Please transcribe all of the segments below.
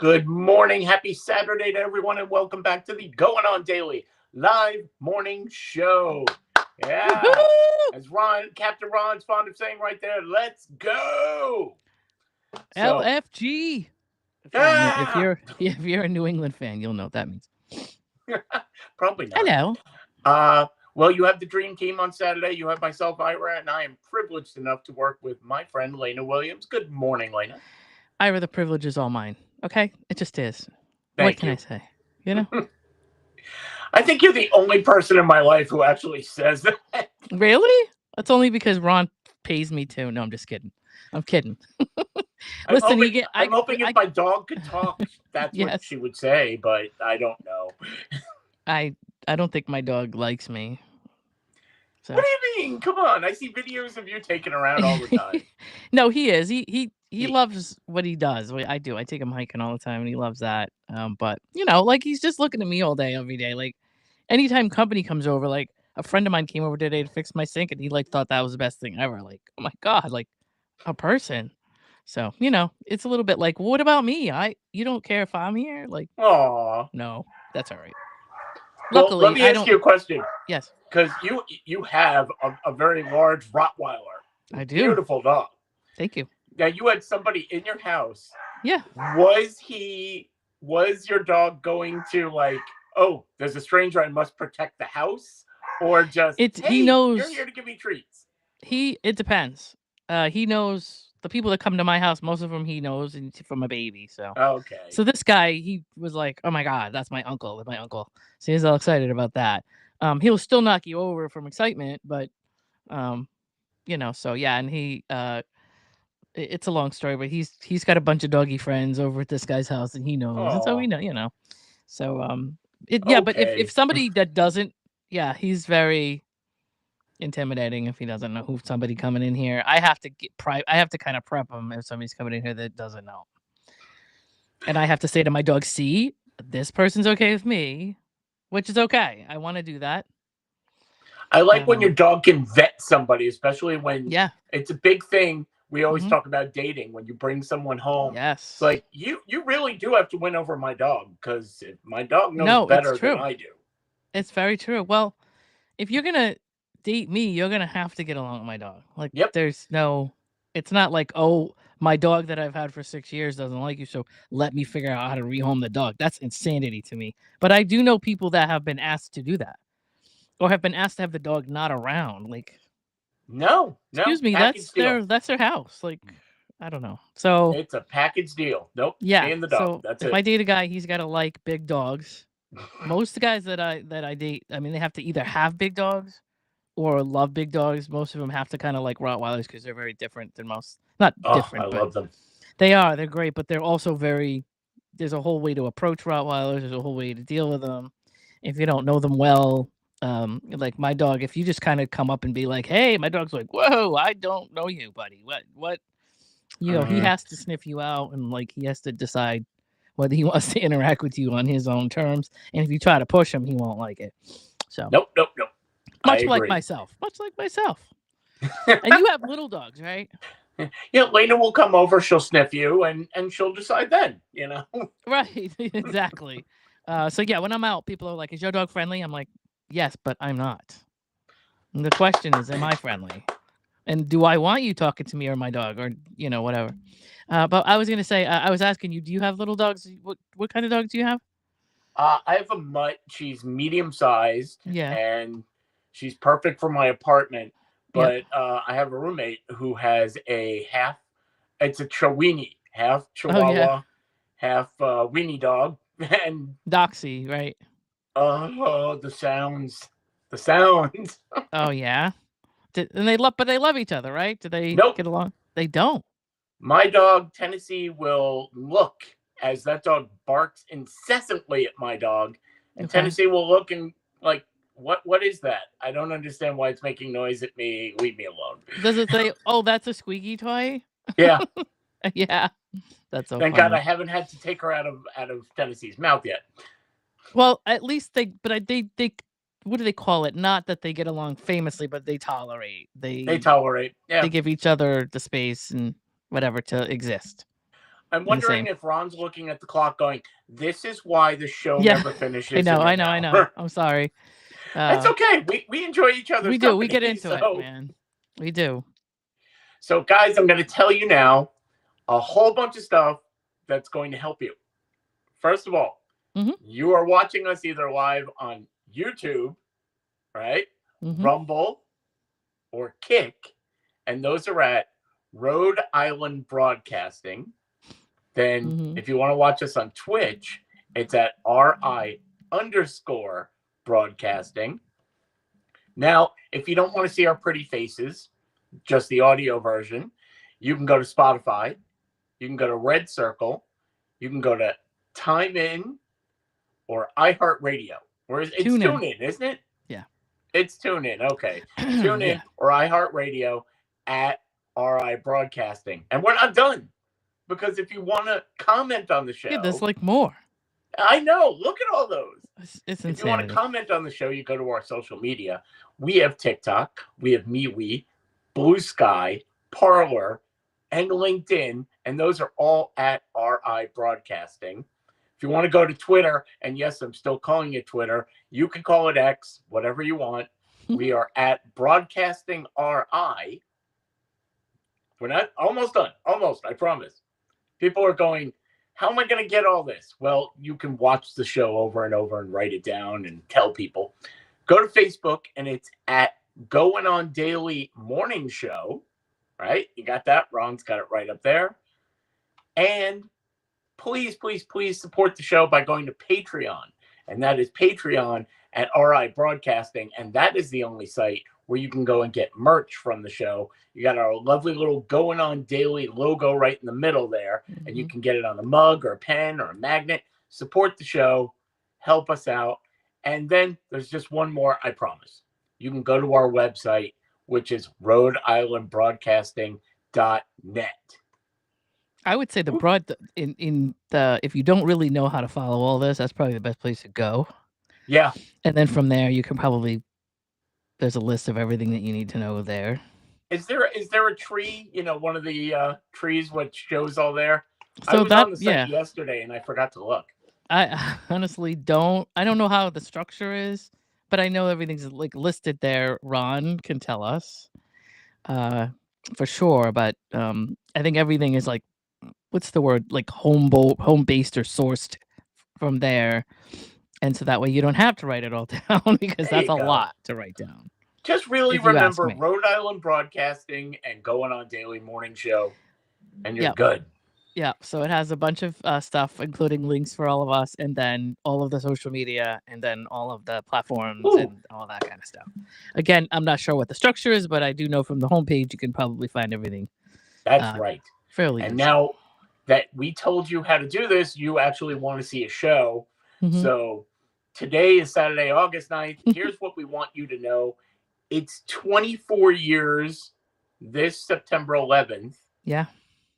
Good morning. Happy Saturday to everyone, and welcome back to the Going On Daily live morning show. Yeah. Woo-hoo! As Captain Ron's fond of saying right there, let's go. LFG. If you're a New England fan, you'll know what that means. Probably not. Hello. Well, you have the dream team on Saturday. You have myself, Ira, and I am privileged enough to work with my friend Lana Williams. Good morning, Lana. Ira, the privilege is all mine. Okay? It just is. Thank what can you. I say? You know? I think you're the only person in my life who actually says that. Really? That's only because Ron pays me to. No, I'm just kidding. I'm kidding. Listen, I'm hoping if my dog could talk, that's Yes. what she would say, but I don't know. I don't think my dog likes me. So. What do you mean? Come on. I see videos of you taking around all the time. No, he is. He loves what he does. I do. I take him hiking all the time, and he loves that. But like he's just looking at me all day, every day. Like anytime company comes over, like a friend of mine came over today to fix my sink, and he thought that was the best thing ever. Like, oh my god, like a person. So it's a little bit like, well, what about me? You don't care if I'm here? Like, Aw. No, that's all right. Well, luckily, let me ask you a question. Yes. Because you have a very large Rottweiler. I do. Beautiful dog. Thank you. Now, you had somebody in your house. Yeah. Was your dog going to like, oh, there's a stranger, I must protect the house? Or just, he knows you're here to give me treats? It depends. He knows the people that come to my house, most of them he knows from a baby. So okay. So this guy, he was like, oh my god, that's my uncle. That's my uncle. So he's all excited about that. He'll still knock you over from excitement, but so yeah, and he it's a long story, but he's got a bunch of doggy friends over at this guy's house, and he knows. Aww. And so we know, So okay. But if somebody that doesn't, yeah, he's very intimidating if he doesn't know who somebody coming in here. I have to kind of prep him if somebody's coming in here that doesn't know. And I have to say to my dog, see, this person's okay with me, which is okay. I want to do that. I like when your dog can vet somebody, especially when it's a big thing. We always talk about dating. When you bring someone home, yes, it's like you really do have to win over my dog, because my dog knows better than I do. It's very true. Well, if you're gonna date me, you're gonna have to get along with my dog. Like, there's no. It's not like, oh, my dog that I've had for 6 years doesn't like you, so let me figure out how to rehome the dog. That's insanity to me. But I do know people that have been asked to do that, or have been asked to have the dog not around. Like, no, excuse me, that's their house. Like, I don't know. So it's a package deal. Nope. Yeah. Stay in the dog. So that's if I date a guy, he's got to like big dogs. Most guys that I date, I mean, they have to either have big dogs or love big dogs. Most of them have to kind of like Rottweilers because they're very different than most. Not different, but love them. They're great, but they're also very. There's a whole way to approach Rottweilers. There's a whole way to deal with them. If you don't know them well, like my dog, if you just kind of come up and be like, "Hey," my dog's like, "Whoa, I don't know you, buddy. What?" He has to sniff you out, and like he has to decide whether he wants to interact with you on his own terms. And if you try to push him, he won't like it. So nope. Much like myself. And you have little dogs, right? Yeah, Lena will come over, she'll sniff you, and she'll decide then, Right, exactly. So yeah, when I'm out, people are like, is your dog friendly? I'm like, yes, but I'm not. And the question is, am I friendly? And do I want you talking to me or my dog, or whatever? But I was gonna say, I was asking you, do you have little dogs? What kind of dogs do you have? I have a mutt. She's medium sized. Yeah. And she's perfect for my apartment. But I have a roommate who has it's a Chiweenie, half Chihuahua, half weenie dog, and Doxy, right? Oh, the sounds. Oh yeah. But they love each other, right? Do they get along? They don't. My dog Tennessee will look as that dog barks incessantly at my dog, and Tennessee will look and like, what is that? I don't understand why it's making noise at me. Leave me alone. Does it say, oh, that's a squeaky toy? Yeah. Yeah. That's so Thank God I haven't had to take her out of Tennessee's mouth yet. Well, at least they what do they call it? Not that they get along famously, but they tolerate. They tolerate. Yeah. They give each other the space and whatever to exist. I'm wondering Insane. if Ron's looking at the clock going, this is why the show Yeah. never finishes. I know. I'm sorry. It's okay. We enjoy each other's We do. company. We get into it, man. We do. So, guys, I'm going to tell you now a whole bunch of stuff that's going to help you. First of all, you are watching us either live on YouTube, right? Rumble or Kick, and those are at Rhode Island Broadcasting. Then if you want to watch us on Twitch, it's at RI_broadcasting. Now, if you don't want to see our pretty faces, just the audio version, you can go to Spotify, you can go to Red Circle, you can go to Time In or iHeartRadio. It's TuneIn, isn't it? Yeah. It's TuneIn. Okay. TuneIn or iHeartRadio at RI Broadcasting. And we're not done. Because if you want to comment on the show. Yeah, there's like more. I know. Look at all those. It's if you want to comment on the show, you go to our social media. We have TikTok. We have MeWe, Blue Sky, Parler, and LinkedIn. And those are all at RI Broadcasting. If you want to go to Twitter, and yes, I'm still calling it Twitter, you can call it X, whatever you want. We are at Broadcasting RI. We're not almost done. Almost, I promise. People are going, how am I going to get all this? Well, you can watch the show over and over and write it down and tell people. Go to Facebook, and it's at Going On Daily Morning Show. Right? You got that? Ron's got it right up there. And please, please, please support the show by going to Patreon. And that is Patreon at RI Broadcasting. And that is the only site where you can go and get merch from the show. You got our lovely little Going On Daily logo right in the middle there. And you can get it on a mug or a pen or a magnet. Support the show. Help us out. And then there's just one more, I promise. You can go to our website, which is RhodeIslandBroadcasting.net. I would say if you don't really know how to follow all this, that's probably the best place to go. Yeah. And then from there, you can there's a list of everything that you need to know there. Is there a tree, one of the trees which shows all there? So I was on the site yesterday and I forgot to look. I honestly don't know how the structure is, but I know everything's like listed there. Ron can tell us for sure, but I think everything is like, what's the word, like home-based or sourced from there. And so that way you don't have to write it all down because that's a lot to write down. Just really remember Rhode Island Broadcasting and Going On Daily Morning Show, and you're good. Yeah, so it has a bunch of stuff, including links for all of us, and then all of the social media, and then all of the platforms and all that kind of stuff. Again, I'm not sure what the structure is, but I do know from the homepage you can probably find everything. That's right. Fairly and easy. Now that we told you how to do this, you actually want to see a show. So today is Saturday, August 9th. Here's what we want you to know. It's 24 years this September 11th. Yeah.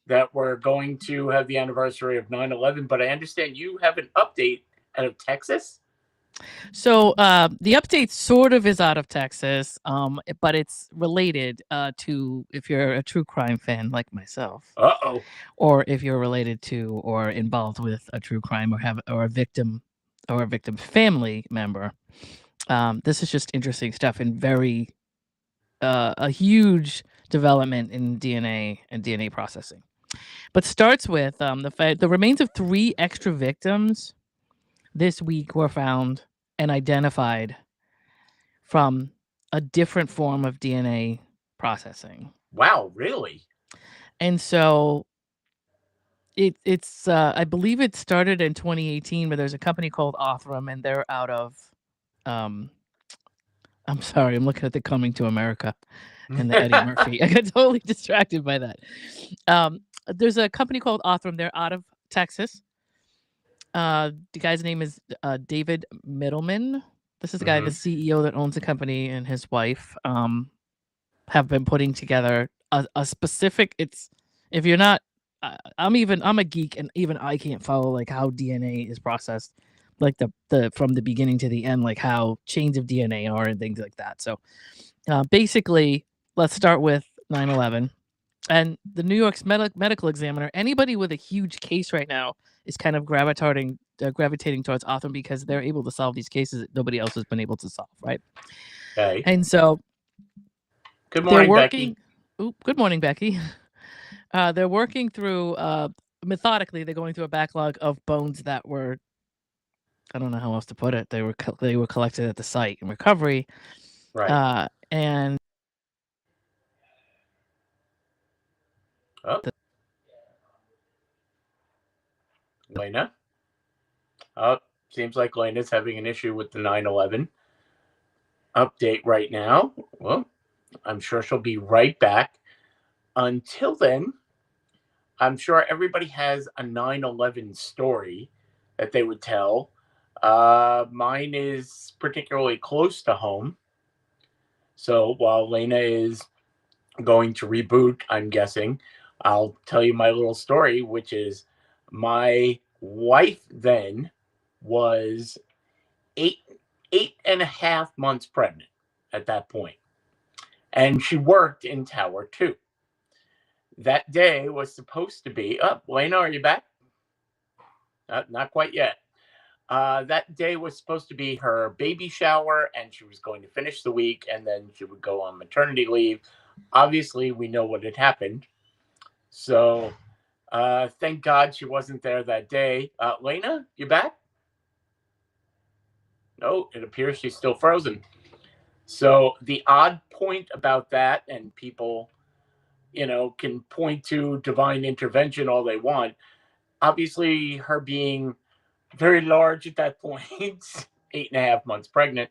That we're going to have the anniversary of 9/11. But I understand you have an update out of Texas. So the update sort of is out of Texas, but it's related to if you're a true crime fan like myself. Or if you're related to or involved with a true crime or a victim or a victim's family member. This is just interesting stuff and very a huge development in DNA and DNA processing. But starts with the remains of 3 extra victims this week were found and identified from a different form of DNA processing. Wow, really? And so it's I believe it started in 2018, but there's a company called Othram, and they're out of I'm sorry, I'm looking at the Coming to America and the Eddie Murphy. I got totally distracted by that. There's a company called Othram. They're out of Texas. The guy's name is David Middleman. This is the guy, the CEO that owns the company, and his wife have been putting together a specific. If you're not, I'm a geek, and even I can't follow like how DNA is processed, like the from the beginning to the end, like how chains of DNA are and things like that. So basically, let's start with 9/11. And the New York's medical examiner, anybody with a huge case right now is kind of gravitating towards Othram because they're able to solve these cases that nobody else has been able to solve, right? Okay. And so Good they're morning, working. Becky. Good morning, Becky. They're working through methodically. They're going through a backlog of bones that were, I don't know how else to put it. They were collected at the site in recovery, Right. and Oh. Lena. Oh, seems like Lena's having an issue with the 9/11 update right now. Well, I'm sure she'll be right back. Until then, I'm sure everybody has a 9/11 story that they would tell. Mine is particularly close to home. So while Lena is going to reboot, I'm guessing, I'll tell you my little story, which is my wife then was eight and a half months pregnant at that point. And she worked in Tower 2. That day was supposed to be, Lena, are you back? Not quite yet. That day was supposed to be her baby shower, and she was going to finish the week, and then she would go on maternity leave. Obviously, we know what had happened. So thank God she wasn't there that day. Lena, you back? No, it appears she's still frozen. So the odd point about that, and people, can point to divine intervention all they want. Obviously, her being very large at that point, 8.5 months pregnant,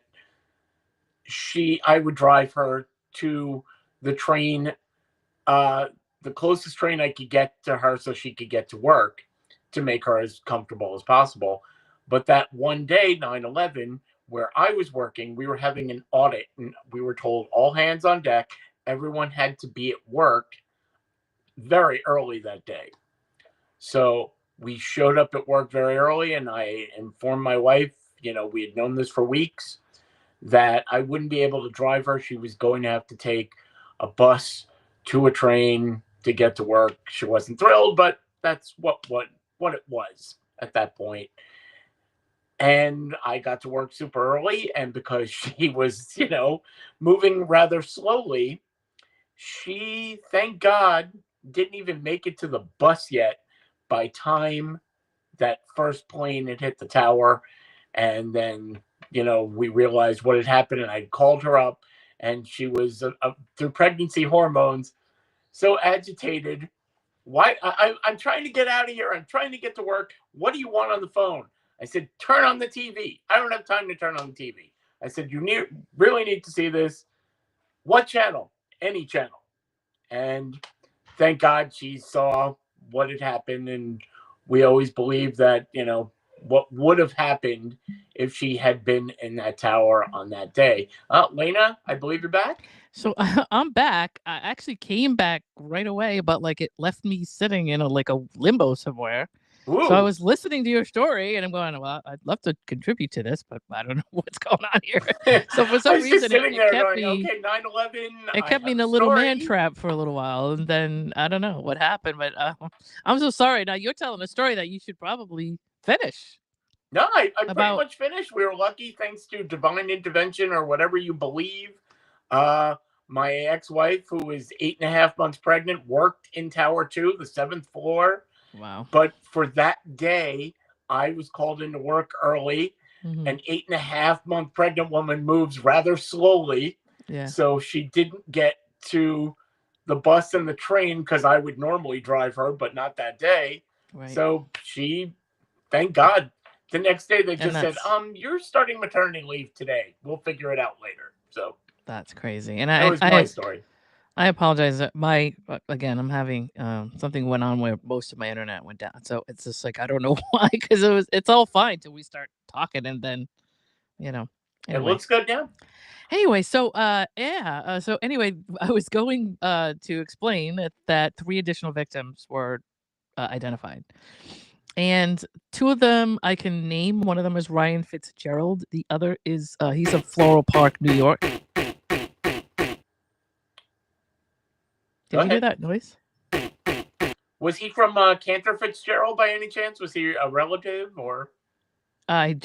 I would drive her to the train, the closest train I could get to her so she could get to work to make her as comfortable as possible. But that one day, 9/11, where I was working, we were having an audit and we were told all hands on deck. Everyone had to be at work very early that day. So we showed up at work very early, and I informed my wife, we had known this for weeks, that I wouldn't be able to drive her. She was going to have to take a bus to a train to get to work. She wasn't thrilled, but that's what it was at that point. And I got to work super early, and because she was, moving rather slowly, she, thank God, didn't even make it to the bus yet by time that first plane had hit the tower. And then, we realized what had happened, and I called her up, and she was, through pregnancy hormones, so agitated. Why? I'm trying to get out of here. I'm trying to get to work. What do you want on the phone? I said, turn on the TV. I don't have time to turn on the TV. I said, you really need to see this. What channel? Any channel. And thank God she saw what had happened. And we always believe that, what would have happened if she had been in that tower on that day. Lena, I believe you're back. So I'm back. I actually came back right away, but like it left me sitting in a limbo somewhere. Ooh. So I was listening to your story, and I'm going, well, I'd love to contribute to this, but I don't know what's going on here. So for some reason, it kept going, me. Okay, 9/11. It kept me in a little man trap for a little while, and then I don't know what happened, but I'm so sorry. Now you're telling a story that you should probably finish. No, I pretty much finished. We were lucky, thanks to divine intervention or whatever you believe. My ex-wife, who was 8.5 months pregnant, worked in Tower 2, the 7th floor. Wow. But for that day, I was called into work early. Mm-hmm. An 8.5 month pregnant woman moves rather slowly. Yeah. So she didn't get to the bus and the train because I would normally drive her, but not that day. Right. So she, thank God, the next day they just said, you're starting maternity leave today. We'll figure it out later. So that's crazy. And that was my story. I apologize. Again, I'm having something went on where most of my internet went down. So it's just like I don't know why, because it's all fine till we start talking, and then anyway. It looks good now. Anyway, so so anyway, I was going to explain that 3 additional victims were identified. And 2 of them I can name. One of them is Ryan Fitzgerald. The other is he's of Floral Park, New York. Did you hear that noise? Was he from Cantor Fitzgerald by any chance? Was he a relative or? I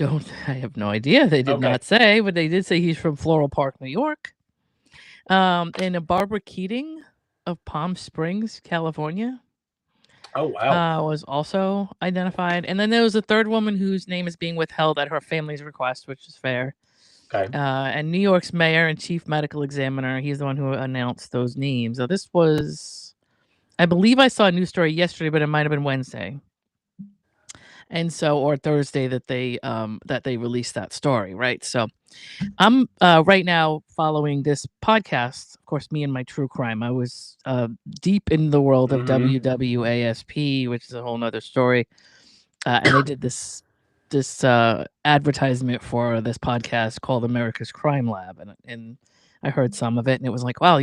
have no idea. They did not say, but they did say he's from Floral Park, New York. And Barbara Keating of Palm Springs, California. Oh, wow. Was also identified. And then there was a third woman whose name is being withheld at her family's request, which is fair. Okay. And New York's mayor and chief medical examiner, he's the one who announced those names. So this was, I believe I saw a news story yesterday, but it might have been Wednesday. And so, or Thursday that they released that story, right? So I'm right now following this podcast. Of course, me and my true crime. I was deep in the world of WWASP, which is a whole nother story. And they did this advertisement for this podcast called America's Crime Lab, and I heard some of it, and it was like, wow,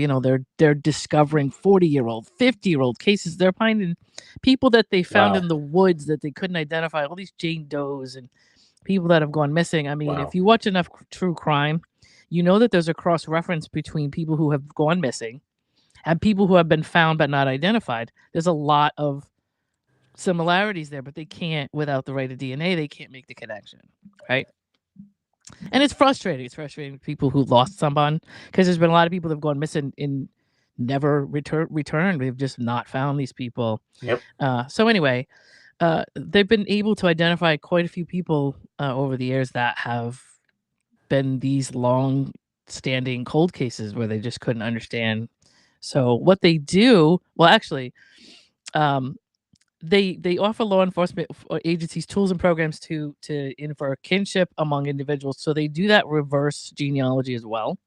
they're discovering 40-year-old, 50-year-old cases. They're finding people that they found in the woods that they couldn't identify. All these Jane Does and people that have gone missing. I mean, if you watch enough true crime, you know that there's a cross reference between people who have gone missing and people who have been found but not identified. There's a lot of similarities there, but they can't, without the right of DNA, they can't make the connection, right? And it's frustrating. It's frustrating for people who lost someone, because there's been a lot of people that have gone missing and never returned. We've just not found these people. Yep. So anyway, they've been able to identify quite a few people over the years that have been these long-standing cold cases where they just couldn't understand. So what they do, well, actually, they offer law enforcement agencies tools and programs to infer kinship among individuals. So they do that reverse genealogy as well,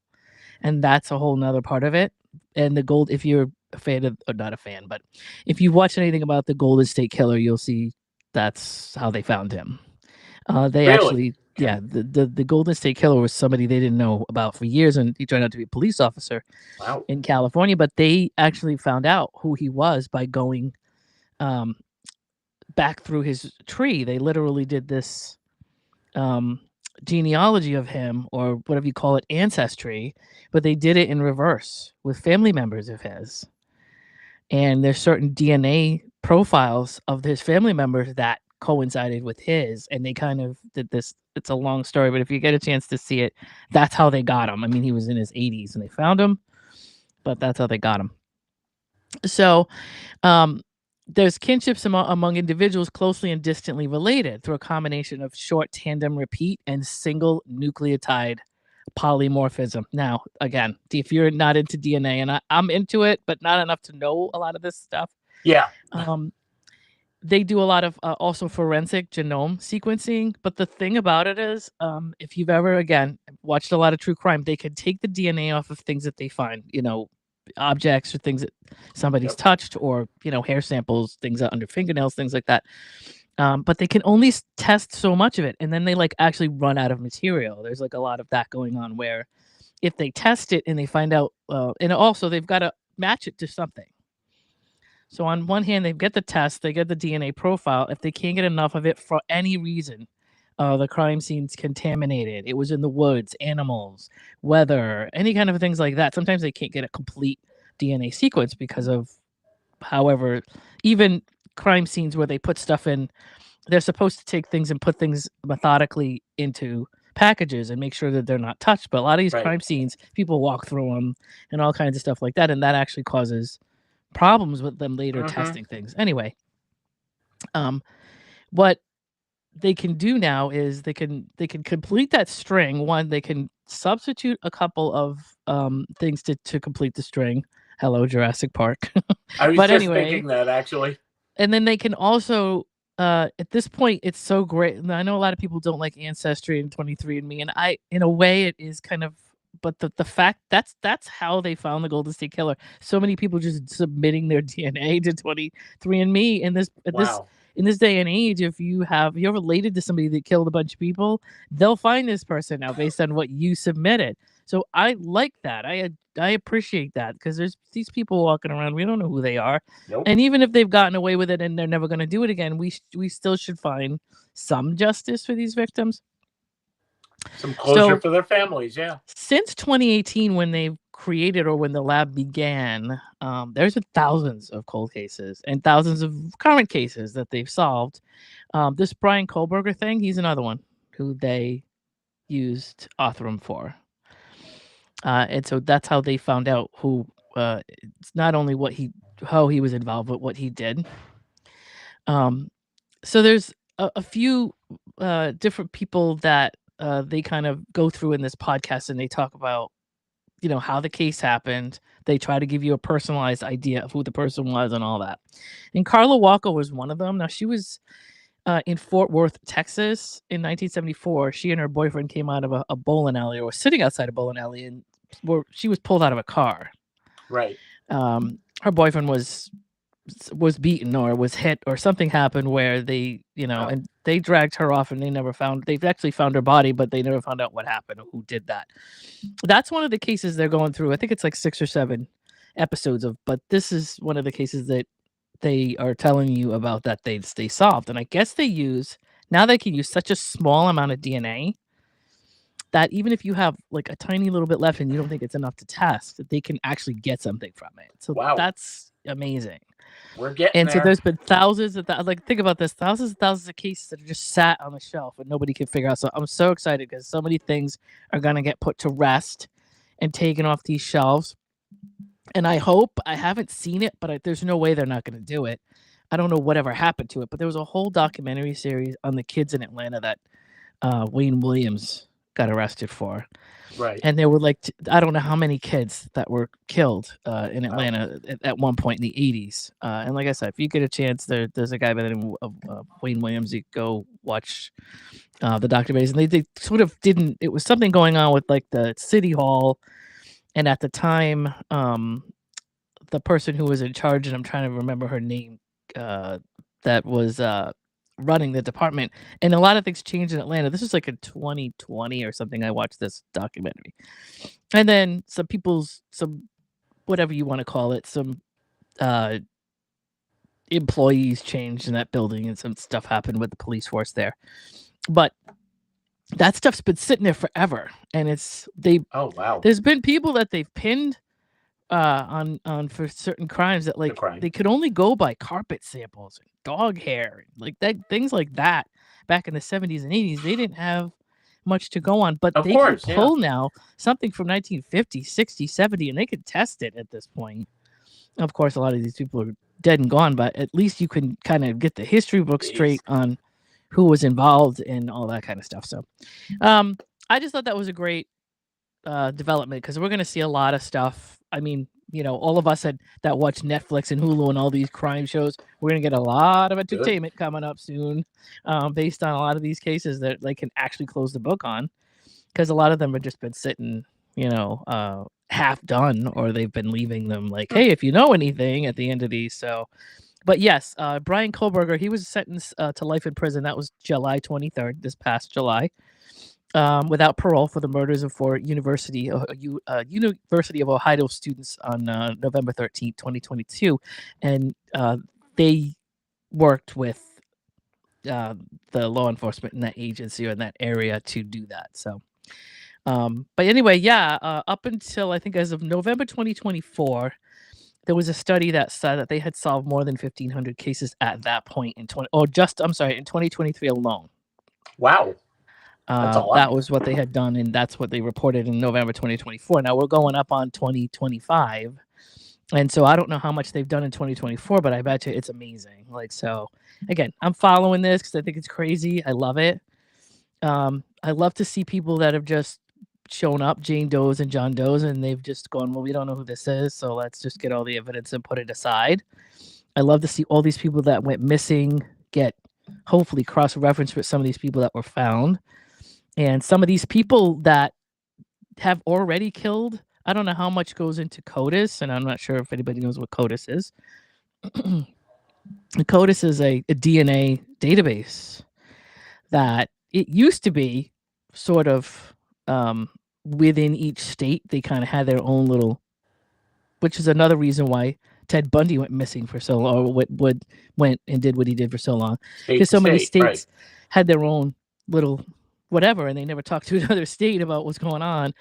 and that's a whole nother part of it. And if you're a fan of, or not a fan, but if you watch anything about the Golden State Killer, you'll see that's how they found him. The Golden State Killer was somebody they didn't know about for years, and he turned out to be a police officer in California. But they actually found out who he was by going back through his tree. They literally did this genealogy of him, or whatever you call it, ancestry, but they did it in reverse with family members of his. And there's certain DNA profiles of his family members that coincided with his, and they kind of did this. It's a long story, but if you get a chance to see it, that's how they got him. I mean, he was in his 80s and they found him, but that's how they got him. So there's kinships among individuals closely and distantly related through a combination of short tandem repeat and single nucleotide polymorphism. Now, again, if you're not into DNA, and I'm into it, but not enough to know a lot of this stuff. Yeah. They do a lot of also forensic genome sequencing. But the thing about it is, if you've ever, again, watched a lot of true crime, they could take the DNA off of things that they find, objects or things that somebody's touched, or hair samples, things under fingernails, things like that, but they can only test so much of it, and then they actually run out of material. There's a lot of that going on, where if they test it and they find out, and also they've got to match it to something. So on one hand, they get the test, they get the DNA profile. If they can't get enough of it for any reason, the crime scene's contaminated, it was in the woods, animals, weather, any kind of things like that. Sometimes they can't get a complete DNA sequence because of, however, even crime scenes where they put stuff in, they're supposed to take things and put things methodically into packages and make sure that they're not touched. But a lot of these crime scenes, people walk through them and all kinds of stuff like that, and that actually causes problems with them later testing things. Anyway, what they can do now is they can complete that string. One, they can substitute a couple of things to complete the string. Hello, Jurassic Park. I was thinking that, actually. And then they can also, at this point, it's so great. And I know a lot of people don't like Ancestry and 23andMe, and in a way, it is kind of. But the fact that's how they found the Golden State Killer. So many people just submitting their DNA to 23andMe in this day and age. If you're related to somebody that killed a bunch of people, they'll find this person now based on what you submitted. So I like that. I appreciate that, because there's these people walking around, we don't know who they are. Nope. And even if they've gotten away with it and they're never going to do it again, we still should find some justice for these victims. Some closure for their families, yeah. Since 2018, when they've created or when the lab began, there's been thousands of cold cases and thousands of current cases that they've solved. This Brian Kohlberger thing, he's another one who they used Othram for. And so that's how they found out who, it's not only how he was involved, but what he did. So there's a few different people that they kind of go through in this podcast, and they talk about, how the case happened. They try to give you a personalized idea of who the person was and all that. And Carla Walker was one of them. Now, she was in Fort Worth, Texas in 1974. She and her boyfriend came out of a bowling alley, or was sitting outside a bowling alley, and she was pulled out of a car. Right. Her boyfriend was beaten or was hit, or something happened where they, and they dragged her off, and they've actually found her body, but they never found out what happened or who did that. That's one of the cases they're going through. I think it's like 6 or 7 episodes but this is one of the cases that they are telling you about that they solved. And I guess they can use such a small amount of DNA that even if you have like a tiny little bit left and you don't think it's enough to test, that they can actually get something from it. So that's amazing. We're getting there. So there's been thousands of think about this, thousands of cases that are just sat on the shelf and nobody can figure out. So I'm so excited because so many things are going to get put to rest and taken off these shelves. And I haven't seen it, but there's no way they're not going to do it. I don't know whatever happened to it, but there was a whole documentary series on the kids in Atlanta that Wayne Williams got arrested for. Right. And there were I don't know how many kids that were killed in Atlanta at one point in the 80s. And like I said, if you get a chance, there's a guy by the name of Wayne Williams. You go watch the documentaries. And they sort of didn't, it was something going on with like the city hall. And at the time, the person who was in charge, and I'm trying to remember her name, that was running the department, and a lot of things changed in Atlanta. This was like in 2020 or something. I watched this documentary, and then some whatever you want to call it, some employees changed in that building, and some stuff happened with the police force there. But that stuff's been sitting there forever, and oh wow, there's been people that they've pinned on for certain crimes that they could only go by carpet samples and dog hair, like that, things like that. Back in the 70s and 80s, they didn't have much to go on, but they can pull now something from 1950, 60, 70, and they could test it at this point. Of course, a lot of these people are dead and gone, but at least you can kind of get the history book straight on who was involved and all that kind of stuff. So I just thought that was a great development, because we're going to see a lot of stuff. I mean, all of us that watch Netflix and Hulu and all these crime shows, we're going to get a lot of entertainment coming up soon based on a lot of these cases that they can actually close the book on, because a lot of them have just been sitting, half done, or they've been leaving them like, hey, if you know anything at the end of these. So, but yes, Brian Kohlberger, he was sentenced to life in prison. That was July 23rd, this past July. Without parole for the murders of 4 University of Ohio students on November 13th, 2022. And they worked with the law enforcement in that agency or in that area to do that. So, but anyway, up until I think as of November 2024, there was a study that said that they had solved more than 1,500 cases at that point in 2023 alone. Wow. That was what they had done, and that's what they reported in November 2024. Now we're going up on 2025, and so I don't know how much they've done in 2024, but I bet you it's amazing. So again, I'm following this because I think it's crazy. I love it. I love to see people that have just shown up, Jane Does and John Does, and they've just gone, well, we don't know who this is, so let's just get all the evidence and put it aside. I love to see all these people that went missing get hopefully cross-referenced with some of these people that were found. And some of these people that have already killed, I don't know how much goes into CODIS, and I'm not sure if anybody knows what CODIS is. CODIS is a DNA database that it used to be sort of within each state. They kind of had their own little, which is another reason why Ted Bundy went missing for so long, or went and did what he did for so long. Because so many states had their own little whatever, and they never talk to another state about what's going on.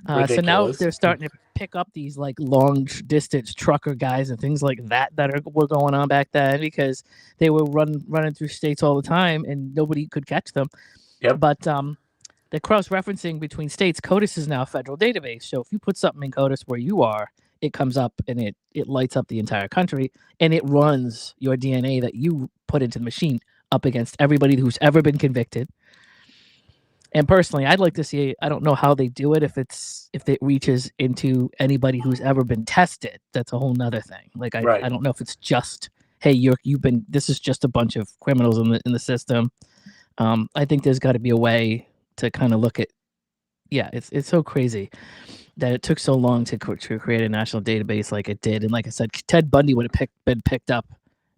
So now Ridiculous. they're starting to pick up these like long distance trucker guys and things like that were going on back then, because they were running through states all the time and nobody could catch them. Yep. But the cross-referencing between states, CODIS is now a federal database. So if you put something in CODIS where you are, it comes up and it lights up the entire country, and it runs your DNA that you put into the machine up against everybody who's ever been convicted. And personally, I'd like to see, I don't know how they do it, if it reaches into anybody who's ever been tested. That's a whole nother thing. Like I don't know if it's just, hey, this is just a bunch of criminals in the system. I think there's got to be a way to kind of look at, it's so crazy that it took so long to create a national database like it did. And like I said, Ted Bundy would have been picked up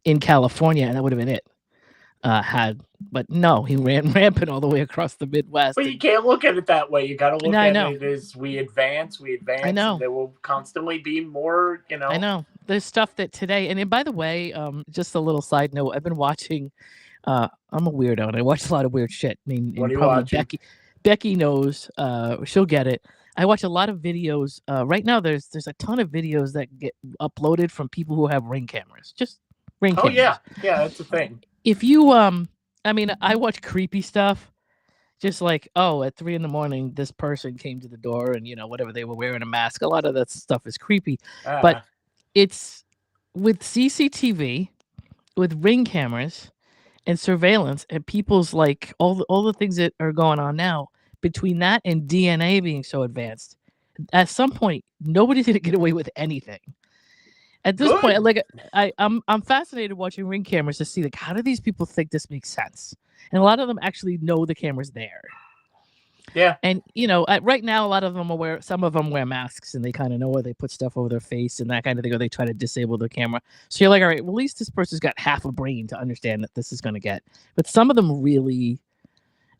in California, and that would have been it. But no, he ran rampant all the way across the Midwest. But you can't look at it that way. You got to look at know. it as we advance. I know. And there will constantly be more, I know. There's stuff that today, and by the way, just a little side note, I've been watching, I'm a weirdo, and I watch a lot of weird shit. I mean, what are you probably watching? Becky knows, she'll get it. I watch a lot of videos. Right now, there's a ton of videos that get uploaded from people who have Ring cameras. Just Ring cameras. Yeah, that's the thing. If you, I mean, I watch creepy stuff. Just like, at 3 a.m, this person came to the door and, whatever, they were wearing a mask. A lot of that stuff is creepy. But it's with CCTV, with Ring cameras and surveillance and people's like all the things that are going on now, between that and DNA being so advanced, at some point, nobody's going to get away with anything. At this point, like I'm fascinated watching Ring cameras to see, like, how do these people think this makes sense? And a lot of them actually know the camera's there. Yeah. And right now, a lot of them some of them wear masks, and they kind of know where they put stuff over their face and that kind of thing, or they try to disable the camera. So you're like, all right, well, at least this person's got half a brain to understand that this is going to get. But some of them really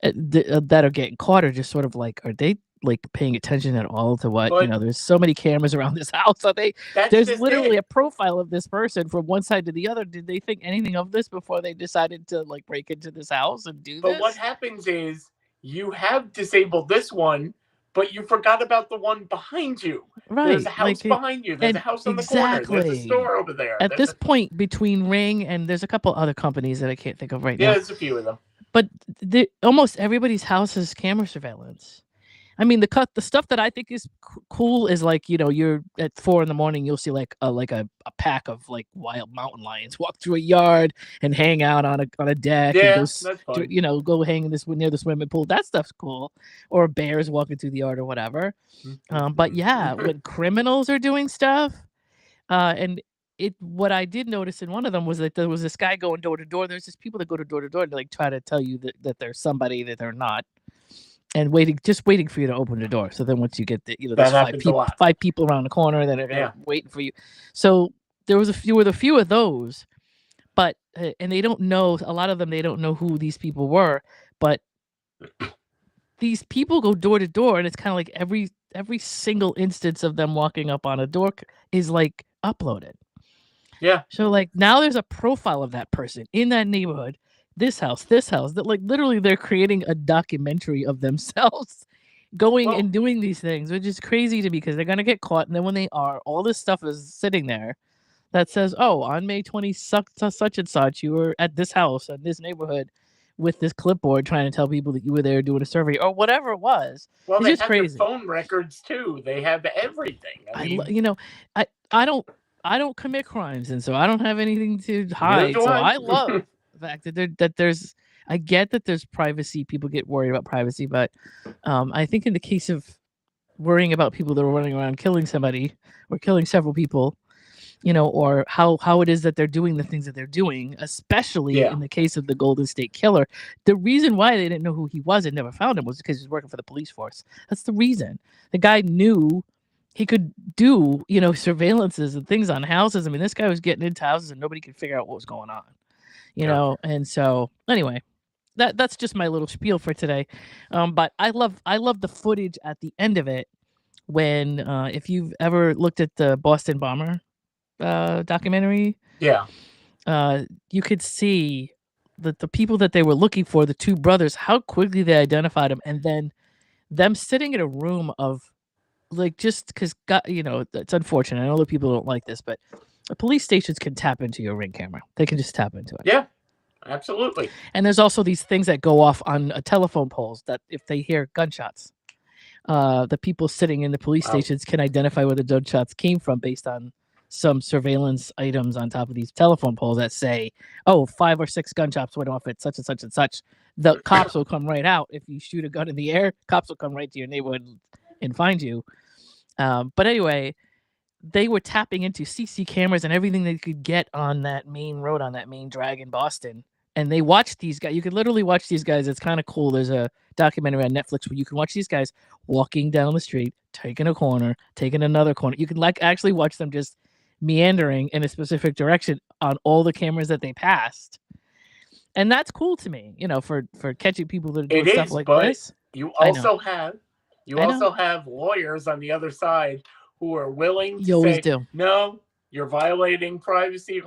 that are getting caught are just sort of like, are they like paying attention at all to what, there's so many cameras around this house. So there's literally a profile of this person from one side to the other. Did they think anything of this before they decided to like break into this house and do this? But what happens is you have disabled this one, but you forgot about the one behind you. Right. There's a house behind you. There's a house on the corner. There's a store over there. At this point, between Ring and there's a couple other companies that I can't think of right now. Yeah, there's a few of them. But almost everybody's house has camera surveillance. I mean, the stuff that I think is cool is like, you're at 4 a.m, you'll see like a pack of like wild mountain lions walk through a yard and hang out on a deck. Yeah, and that's fun. Go hang near the swimming pool. That stuff's cool. Or bears walking through the yard or whatever. But yeah, when criminals are doing stuff, and what I did notice in one of them was that there was this guy going door to door. There's just people that go door to door and like try to tell you that there's somebody that they're not. And waiting for you to open the door. So then once you get there's 5 people around the corner that are waiting for you. So there were a few of those, but and they don't know, a lot of them, they don't know who these people were, but these people go door to door, and it's kind of like every single instance of them walking up on a door is like uploaded. Yeah. So like now there's a profile of that person in that neighborhood. This house, that like literally they're creating a documentary of themselves going and doing these things, which is crazy to me because they're going to get caught. And then when they are, all this stuff is sitting there that says, on May 20, such and such, you were at this house in this neighborhood with this clipboard trying to tell people that you were there doing a survey or whatever it was. Well, it's they just have crazy. Their phone records too. They have everything. I don't commit crimes, and so I don't have anything to hide. So I love fact that there's I get that there's privacy, people get worried about privacy, but I think in the case of worrying about people that are running around killing somebody or killing several people, or how it is that they're doing the things that they're doing, especially in the case of the Golden State Killer, the reason why they didn't know who he was and never found him was because he was working for the police force. That's the reason. The guy knew he could do surveillances and things on houses. I mean, this guy was getting into houses and nobody could figure out what was going on. And so anyway, that's just my little spiel for today. But I love the footage at the end of it when if you've ever looked at the Boston bomber documentary, you could see the people that they were looking for, the two brothers, how quickly they identified them, and then them sitting in a room of like just because it's unfortunate. I know that people don't like this, but the police stations can tap into your Ring camera. They can just tap into it. Yeah, absolutely. And there's also these things that go off on telephone poles that if they hear gunshots, the people sitting in the police stations can identify where the gunshots came from based on some surveillance items on top of these telephone poles that say, oh, 5 or 6 gunshots went off at such and such and such. The cops will come right out. If you shoot a gun in the air, cops will come right to your neighborhood and find you. But anyway, they were tapping into CC cameras and everything they could get on that main road, on that main drag in Boston. And they watched these guys. You could literally watch these guys. It's kind of cool. There's a documentary on Netflix where you can watch these guys walking down the street, taking a corner, taking another corner. You can actually watch them just meandering in a specific direction on all the cameras that they passed. And that's cool to me, for catching people that are doing stuff like this. You also have lawyers on the other side who are willing to say, no, you're violating privacy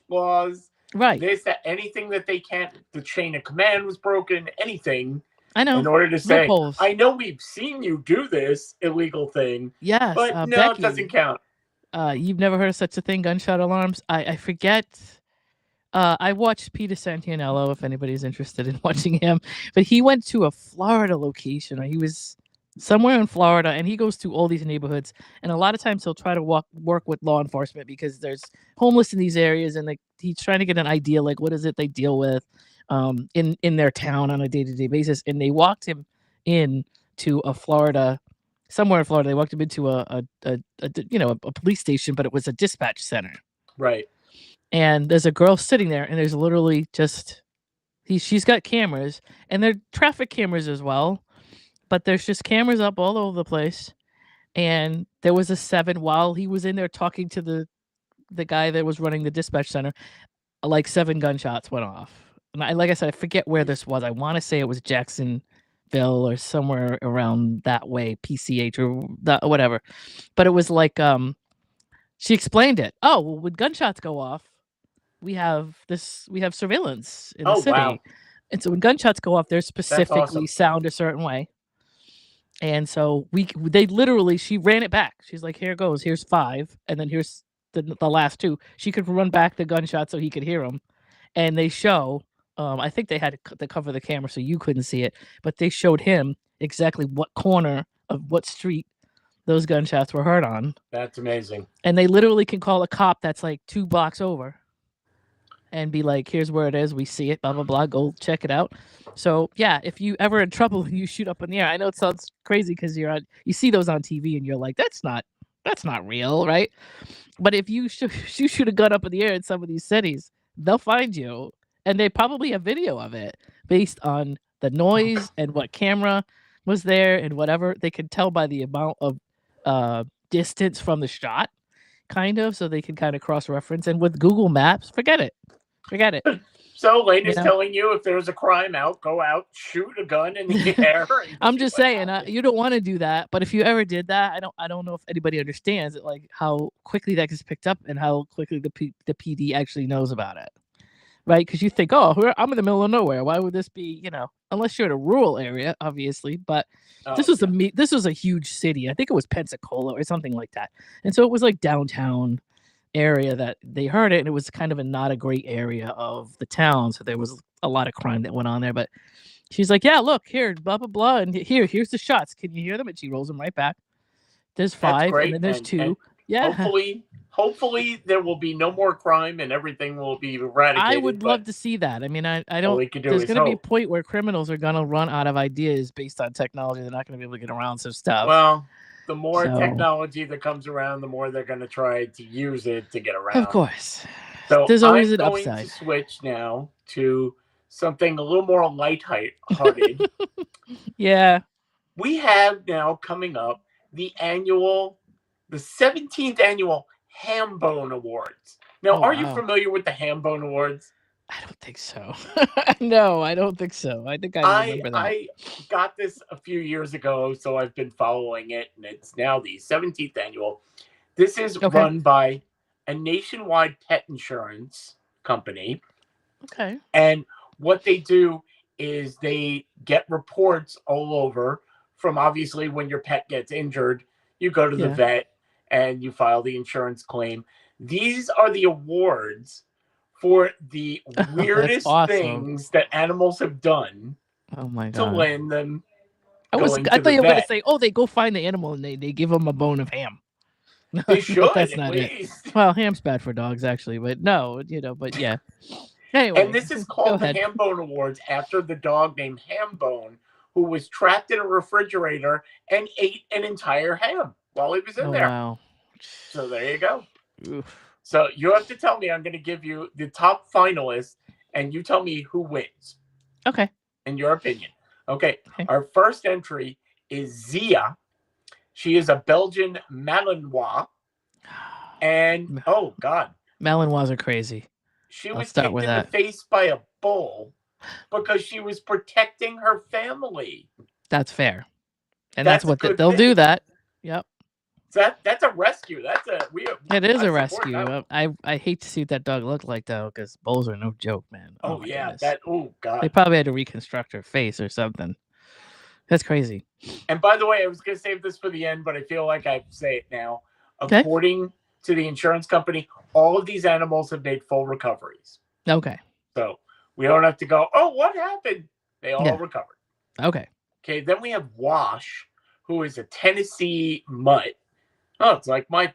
laws. Right. They said anything that they can't, the chain of command was broken, anything. I know. In order to say, I know we've seen you do this illegal thing. Yes. But no, Becky, it doesn't count. You've never heard of such a thing, gunshot alarms? I forget. I watched Peter Santianello, if anybody's interested in watching him. But he went to a Florida location, or he was somewhere in Florida, and he goes to all these neighborhoods. And a lot of times he'll try to work with law enforcement because there's homeless in these areas, and he's trying to get an idea, like what is it they deal with in their town on a day-to-day basis. And they walked him in to somewhere in Florida. They walked him into a police station, but it was a dispatch center. Right. And there's a girl sitting there, and there's literally just she's got cameras, and they're traffic cameras as well. But there's just cameras up all over the place. And there was a 7 while he was in there talking to the guy that was running the dispatch center, like 7 gunshots went off. And like I said, I forget where this was. I want to say it was Jacksonville or somewhere around that way, PCH or whatever. But it was like she explained it. Oh, well, when gunshots go off, we have surveillance in the city. Wow. And so when gunshots go off, they're specifically sound a certain way. And so she ran it back. She's like, here it goes. Here's 5. And then here's the last 2. She could run back the gunshot so he could hear them. And they show, I think they had to cover the camera so you couldn't see it, but they showed him exactly what corner of what street those gunshots were heard on. That's amazing. And they literally can call a cop that's like 2 blocks over and be like, here's where it is. We see it, blah, blah, blah. Go check it out. So, yeah, if you ever in trouble and you shoot up in the air, I know it sounds crazy because you see those on TV and you're like, that's not real, right? But if you shoot a gun up in the air in some of these cities, they'll find you. And they probably have video of it based on the noise and what camera was there and whatever. They can tell by the amount of distance from the shot, kind of, so they can kind of cross-reference. And with Google Maps, forget it. So Lane is telling you if there's a crime go out, shoot a gun in the air. I'm just saying, you don't want to do that. But if you ever did that, I don't know if anybody understands it, like how quickly that gets picked up and how quickly the PD actually knows about it. Right? Because you think, oh, I'm in the middle of nowhere. Why would this be, unless you're in a rural area, obviously. But this was a huge city. I think it was Pensacola or something like that. And so it was like downtown area that they heard it, and it was kind of not a great area of the town. So there was a lot of crime that went on there. But she's like, yeah, look, here, blah, blah, blah. And here's the shots. Can you hear them? And she rolls them right back. There's 5, and then there's 2. And yeah. Hopefully there will be no more crime and everything will be eradicated. I would love to see that. I mean, I don't. There's going to be a point where criminals are going to run out of ideas based on technology. They're not going to be able to get around some stuff. Well, the more technology that comes around, the more they're going to try to use it to get around. Of course. So there's always an upside. I'm going to switch now to something a little more lighthearted. Yeah. We have now coming up the 17th annual Hambone Awards. Now, are you familiar with the Hambone Awards? I don't think so. No, I don't think so. I think I remember that. I got this a few years ago, so I've been following it, and it's now the 17th annual. This is run by a nationwide pet insurance company. Okay. And what they do is they get reports all over from, obviously, when your pet gets injured, you go to the vet and you file the insurance claim. These are the awards for the weirdest things that animals have done to land them going to I the thought you were going to vet. say, oh, they go find the animal and they give them a bone of ham. They should, no, that's at not least. it. Well, ham's bad for dogs, actually, but no, but yeah. Anyway, and this is called the Hambone Awards after the dog named Hambone, who was trapped in a refrigerator and ate an entire ham while he was in there. Wow. So there you go. Oof. So you have to tell me, I'm going to give you the top finalists, and you tell me who wins. Okay. In your opinion. Okay. Our first entry is Zia. She is a Belgian Malinois. And, oh, God. Malinois are crazy. She was kicked in the face by a bull because she was protecting her family. That's fair. And that's what they'll do that. Yep. That's a rescue. It is a rescue. I hate to see what that dog look like, though, because bulls are no joke, man. Oh yeah, goodness. Oh god. They probably had to reconstruct her face or something. That's crazy. And by the way, I was going to save this for the end, but I feel like I have to say it now. According to the insurance company, all of these animals have made full recoveries. Okay. So we don't have to go, oh, what happened? They all recovered. Okay. Okay, then we have Wash, who is a Tennessee mutt. Oh, it's like my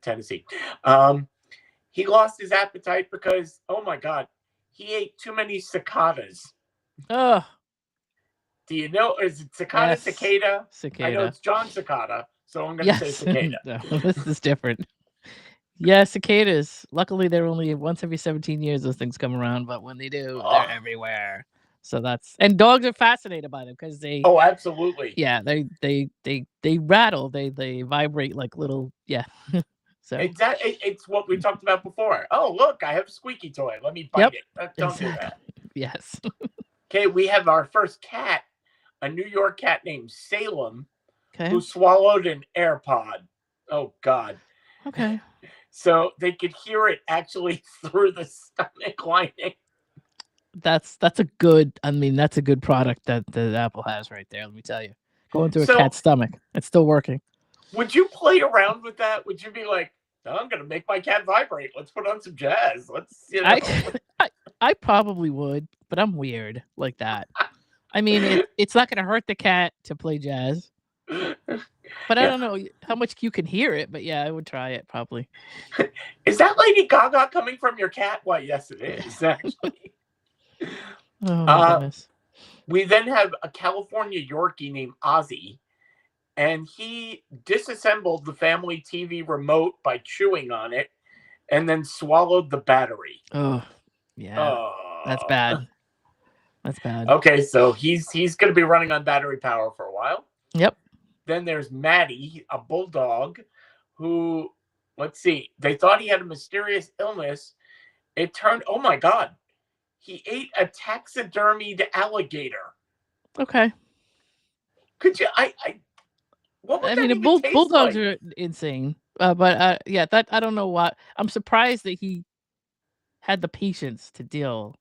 Tennessee. He lost his appetite because, oh my God, he ate too many cicadas. Oh. Do you know, is it cicada, cicada? Cicada. I know it's John Cicada, so I'm going to say cicada. No, this is different. Yeah, cicadas. Luckily, they're only once every 17 years those things come around, but when they do, they're everywhere. So and dogs are fascinated by them because they. Oh, absolutely. Yeah, they rattle. They vibrate like little. Yeah. So it's what we talked about before. Oh, look, I have a squeaky toy. Let me bite it. Don't do that. Yes. Okay, we have our first cat, a New York cat named Salem, who swallowed an AirPod. Oh God. Okay. So they could hear it actually through the stomach lining. That's a good product that Apple has right there. Let me tell you, going through a cat's stomach, it's still working. Would you play around with that? Would you be like, oh, I'm gonna make my cat vibrate? Let's put on some jazz. I probably would, but I'm weird like that. I mean, it's not gonna hurt the cat to play jazz. But I don't know how much you can hear it, but yeah, I would try it probably. Is that Lady Gaga coming from your cat? Why, yes, it is, actually. Oh, my goodness. We then have a California Yorkie named Ozzy, and he disassembled the family TV remote by chewing on it and then swallowed the battery. Oh, yeah. That's bad. That's bad. Okay, so he's going to be running on battery power for a while. Yep. Then there's Maddie, a bulldog, who, let's see, they thought he had a mysterious illness. It turned, oh my God, he ate a taxidermied alligator. Okay. Could you, what would that even taste bulldogs like? are insane. But that I don't know what. I'm surprised that he had the patience to deal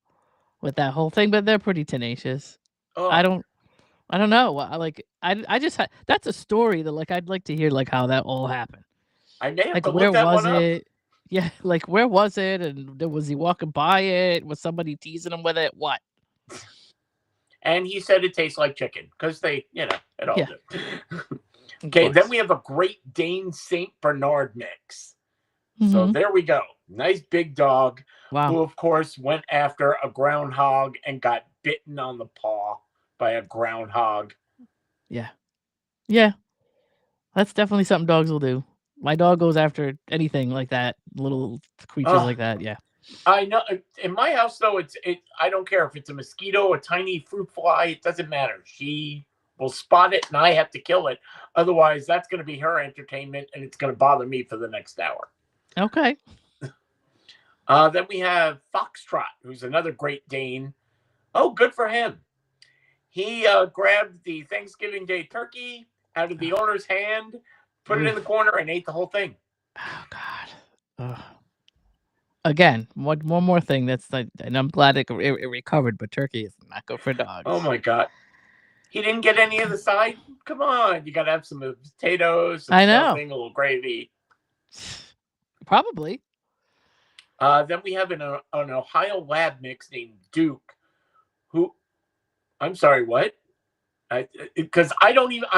with that whole thing, but they're pretty tenacious. Oh. I don't know. I just that's a story that I'd like to hear how that all happened. I may have to look that one up. Where was it? Yeah, where was it? And was he walking by it? Was somebody teasing him with it? What? And he said it tastes like chicken because they, it all do. Okay, then we have a Great Dane Saint Bernard mix. Mm-hmm. So there we go. Nice big dog. Wow. Who, of course, went after a groundhog and got bitten on the paw by a groundhog. Yeah. Yeah. That's definitely something dogs will do. My dog goes after anything like that, little creatures like that. Yeah. I know. In my house, though, I don't care if it's a mosquito, a tiny fruit fly. It doesn't matter. She will spot it, and I have to kill it. Otherwise, that's going to be her entertainment, and it's going to bother me for the next hour. Okay. Then we have Foxtrot, who's another Great Dane. Oh, good for him. He grabbed the Thanksgiving Day turkey out of the owner's hand, put it in the corner, and ate the whole thing. Oh, God. Again, one more thing that's like, and I'm glad it recovered, but turkey is not good for dogs. Oh my God. He didn't get any of the side? Come on. You got to have some potatoes, some I know. stuffing, a little gravy. Probably. Then we have an Ohio lab mix named Duke, who, I'm sorry, what? Because I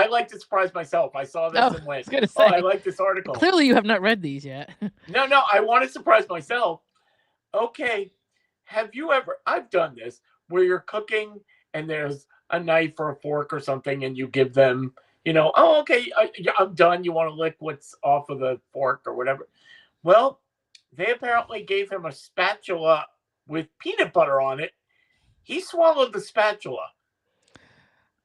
like to surprise myself. I saw this and went, I like this article. Clearly you have not read these yet. No, I want to surprise myself. Okay. Have you ever, I've done this, where you're cooking and there's a knife or a fork or something and you give them, oh, okay, I'm done. You want to lick what's off of the fork or whatever. Well, they apparently gave him a spatula with peanut butter on it. He swallowed the spatula.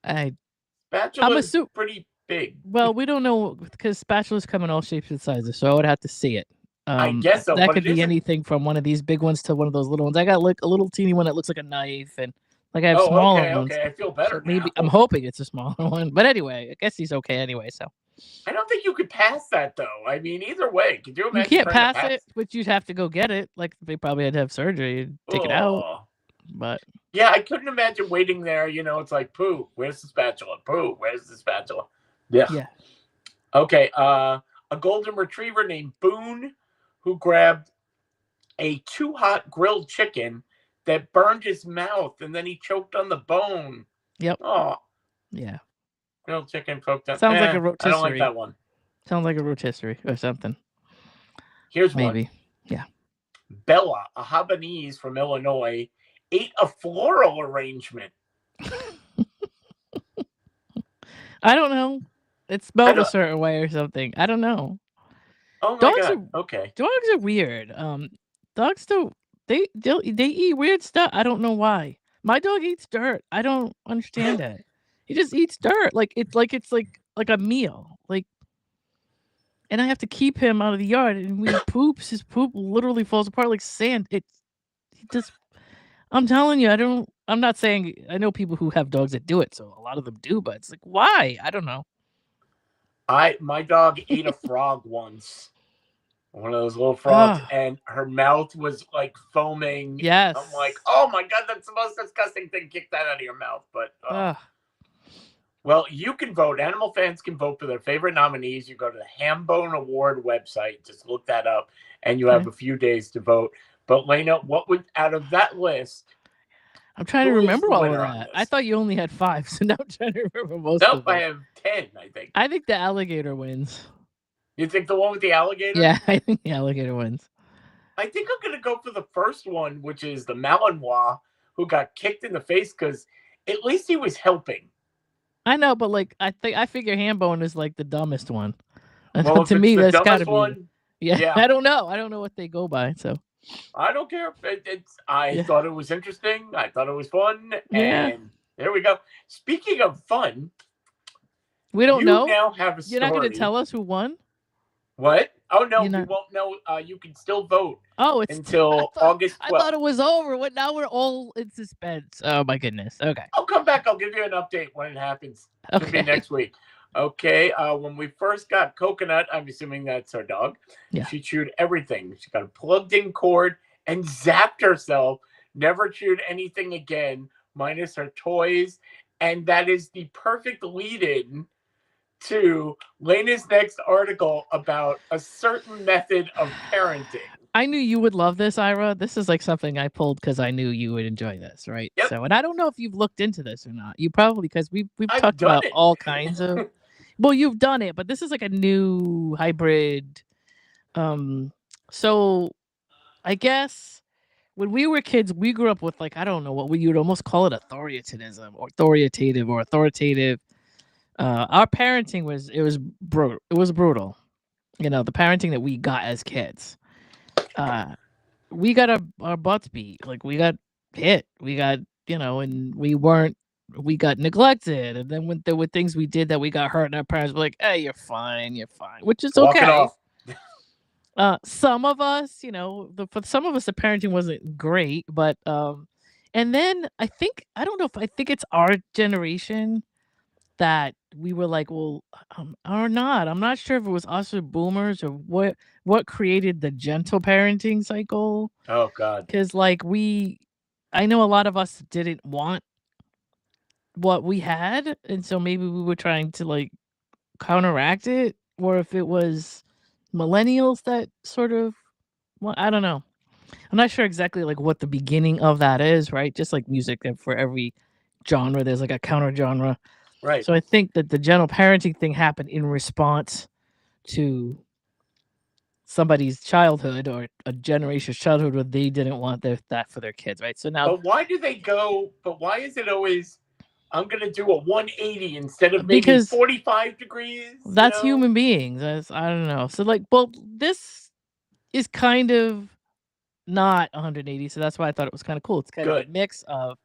Spatula's pretty big. Well, we don't know because spatulas come in all shapes and sizes, so I would have to see it. I guess so. That could be anything from one of these big ones to one of those little ones. I got like a little teeny one that looks like a knife, and like I have smaller ones. Okay, I feel better. So maybe I'm hoping it's a smaller one, but anyway, I guess he's okay anyway. So I don't think you could pass that though. I mean, either way, could you imagine? You can't pass it, but you'd have to go get it. Like they probably had to have surgery and take it out. But yeah, I couldn't imagine waiting there. It's like, Pooh, where's the spatula? Pooh, where's the spatula? Yeah. Okay. A golden retriever named Boone, who grabbed a too hot grilled chicken that burned his mouth, and then he choked on the bone. Yep. Oh. Yeah. Grilled chicken poked on. Sounds like a rotisserie. I don't like that one. Sounds like a rotisserie or something. Here's maybe. One. Yeah. Bella, a Habanese from Illinois, ate a floral arrangement. I don't know. It smelled a certain way or something. I don't know. Oh my God. Okay. Dogs are weird. Dogs they eat weird stuff. I don't know why. My dog eats dirt. I don't understand that. He just eats dirt. Like it's like a meal. Like, and I have to keep him out of the yard. And when he poops, his poop literally falls apart like sand. I'm telling you, I'm not saying, I know people who have dogs that do it, so a lot of them do, but it's like, why? I don't know. My dog ate a frog once. One of those little frogs, and her mouth was like foaming. Yes. I'm like, oh my God, that's the most disgusting thing. Kick that out of your mouth. But well, you can vote. Animal fans can vote for their favorite nominees. You go to the Hambone Award website. Just look that up, and you have a few days to vote. But Lena, what would out of that list? I'm trying to remember all of that. I thought you only had 5, so now I'm trying to remember most of them. I have 10, I think. I think the alligator wins. You think the one with the alligator? Yeah, I think the alligator wins. I think I'm going to go for the first one, which is the Malinois, who got kicked in the face because at least he was helping. I know, but like I figure Hambone is like the dumbest one. Well, to me, that's got to be. Yeah, I don't know. I don't know what they go by, so. I don't care. I thought it was interesting. I thought it was fun. And there we go. Speaking of fun, we don't know. You now have a story. You're not going to tell us who won? What? Oh, no, we won't know. You can still vote. Until August 12th. I thought it was over. Now we're all in suspense. Oh, my goodness. Okay. I'll come back. I'll give you an update when it happens. It'll be next week. Okay, when we first got Coconut, I'm assuming that's our dog. Yeah. She chewed everything. She got a plugged-in cord and zapped herself. Never chewed anything again, minus her toys. And that is the perfect lead-in to Lena's next article about a certain method of parenting. I knew you would love this, Ira. This is like something I pulled because I knew you would enjoy this, right? Yep. So, and I don't know if you've looked into this or not. You probably, because we've talked about all kinds of. Well, you've done it, but this is like a new hybrid. So, I guess when we were kids, we grew up with like, I don't know what we would almost call it authoritative. Our parenting was brutal. It was brutal. You know, the parenting that we got as kids. We got our butts beat. Like we got hit. We got, and we got neglected. And then when there were things we did that we got hurt, and our parents were like, "Hey, you're fine, which is okay. Some of us, for some of us, the parenting wasn't great, but and then I think it's our generation that we were like, well, or not. I'm not sure if it was us or boomers or what created the gentle parenting cycle. Oh God. Because like I know a lot of us didn't want what we had, and so maybe we were trying to like counteract it, or if it was millennials that sort of, well, I don't know. I'm not sure exactly like what the beginning of that is, right? Just like music, that for every genre, there's like a counter genre. Right. So I think that the gentle parenting thing happened in response to somebody's childhood or a generation's childhood where they didn't want that for their kids, right? So now, But why do they go? But why is it always? I'm gonna do a 180 instead of maybe because 45 degrees. that's human beings. I don't know. So like, well, this is kind of not 180, so that's why I thought it was kind of cool. It's kind of a mix of.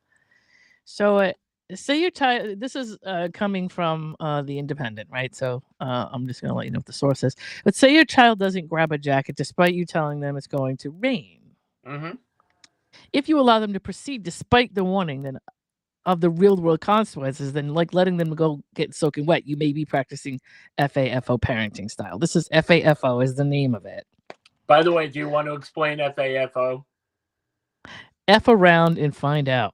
So say your child. This is coming from the Independent, right? So I'm just gonna let you know what the source is. But say your child doesn't grab a jacket despite you telling them it's going to rain. Mm-hmm. If you allow them to proceed despite the warning, then of the real world consequences, then like letting them go get soaking wet, you may be practicing FAFO parenting style. This is FAFO is the name of it. By the way, do you want to explain FAFO? F around and find out.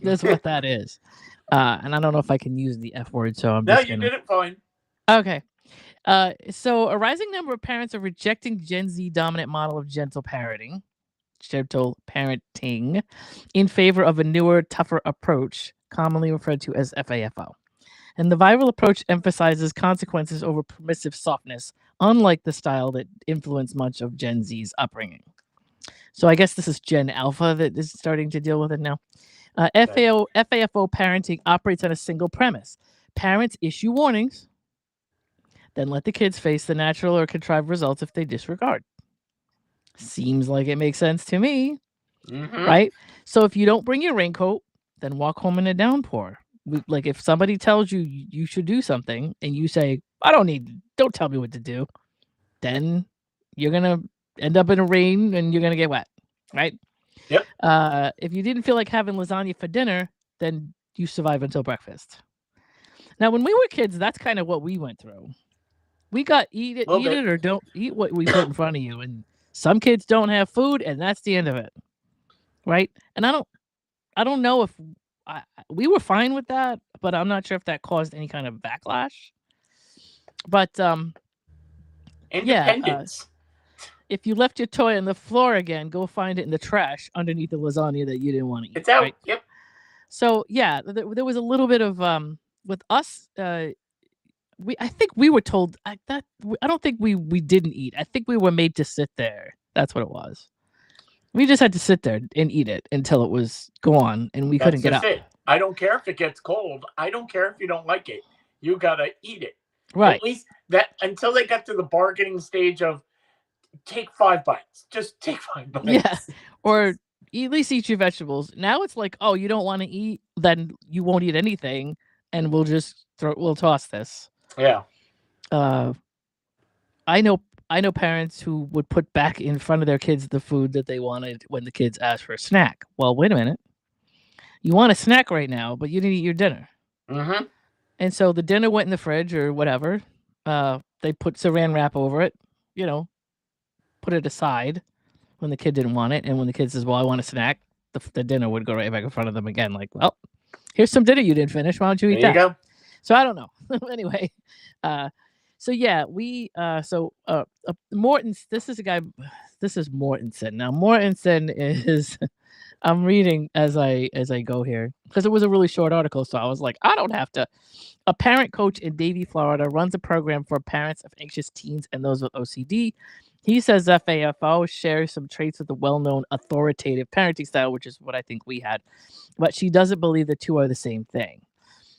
That's what that is. And I don't know if I can use the F word, so I'm just you did it fine. Okay. So a rising number of parents are rejecting Gen Z dominant model of gentle parenting in favor of a newer, tougher approach, commonly referred to as FAFO. And the viral approach emphasizes consequences over permissive softness, unlike the style that influenced much of Gen Z's upbringing. So I guess this is Gen Alpha that is starting to deal with it now. FAFO parenting operates on a single premise. Parents issue warnings, then let the kids face the natural or contrived results if they disregard. Seems like it makes sense to me, right? So if you don't bring your raincoat, then walk home in a downpour. Like if somebody tells you you should do something and you say, don't tell me what to do, then you're going to end up in a rain and you're going to get wet, right? Yep. If you didn't feel like having lasagna for dinner, then you survive until breakfast. Now, when we were kids, that's kind of what we went through. We got eat it or don't eat what we put in front of you. And some kids don't have food, and that's the end of it, right? And I don't know if we were fine with that, but I'm not sure if that caused any kind of backlash. But independence. If you left your toy on the floor again, go find it in the trash underneath the lasagna that you didn't want to eat. It's out. Right? Yep. So yeah, there was a little bit of with us. I think we were told I don't think we didn't eat. I think we were made to sit there. That's what it was. We just had to sit there and eat it until it was gone, and we couldn't get up. It. I don't care if it gets cold. I don't care if you don't like it. You gotta eat it. Right. At least that until they got to the bargaining stage of take 5 bites. Just take 5 bites. Yeah. Or at least eat your vegetables. Now it's like, oh, you don't want to eat, then you won't eat anything, and we'll just we'll toss this. Yeah. I know parents who would put back in front of their kids the food that they wanted when the kids asked for a snack. Well, wait a minute. You want a snack right now, but you didn't eat your dinner. Mm-hmm. And so the dinner went in the fridge or whatever. They put saran wrap over it, put it aside when the kid didn't want it. And when the kid says, well, I want a snack, the dinner would go right back in front of them again. Like, well, here's some dinner you didn't finish. Why don't you eat that? There you go. So I don't know. Anyway, so yeah, Morton's. This is Mortensen. Now Mortensen is. I'm reading as I go here because it was a really short article, so I was like, I don't have to. A parent coach in Davie, Florida, runs a program for parents of anxious teens and those with OCD. He says FAFO shares some traits with the well-known authoritative parenting style, which is what I think we had, but she doesn't believe the two are the same thing.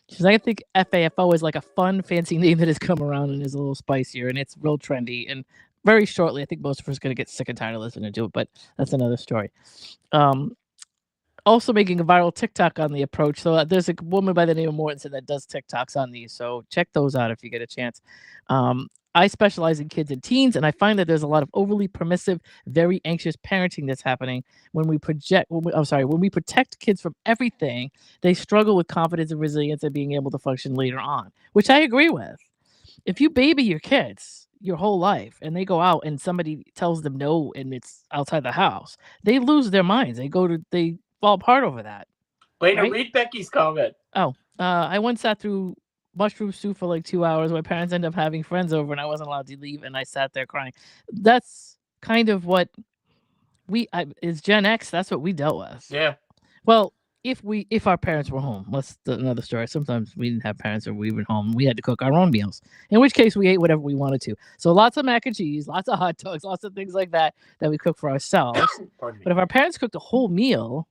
She's like, I think FAFO is like a fun, fancy name that has come around and is a little spicier, and it's real trendy. And very shortly, I think most of us are going to get sick and tired of listening to it, but that's another story. Also making a viral TikTok on the approach. So there's a woman by the name of Mortensen that does TikToks on these. So check those out if you get a chance. I specialize in kids and teens, and I find that there's a lot of overly permissive, very anxious parenting that's happening when we when we protect kids from everything. They struggle with confidence and resilience and being able to function later on, which I agree with. If you baby your kids your whole life and they go out and somebody tells them no and it's outside the house, they lose their minds. They fall apart over that. Way to Right? read Becky's comment. Oh, I once sat through mushroom soup for like 2 hours. My parents ended up having friends over and I wasn't allowed to leave and I sat there crying. That's kind of what is Gen X. That's what we dealt with. Yeah. Well, if our parents were home, that's another story. Sometimes we didn't have parents or we were home. We had to cook our own meals, in which case we ate whatever we wanted to. So lots of mac and cheese, lots of hot dogs, lots of things like that we cook for ourselves. Pardon me. But if our parents cooked a whole meal,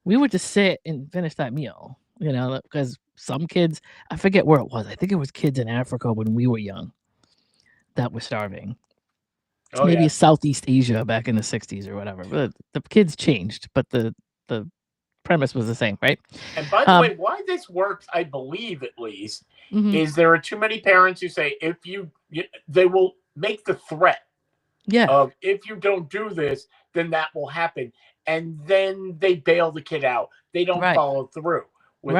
we would just sit and finish that meal, because some kids, I forget where it was. I think it was kids in Africa when we were young that were starving. Oh, Maybe yeah. Southeast Asia back in the 60s or whatever. But the kids changed, but the premise was the same, right? And by the way, why this works, I believe at least, is there are too many parents who say they will make the threat of if you don't do this, then that will happen, and then they bail the kid out. They don't follow through. With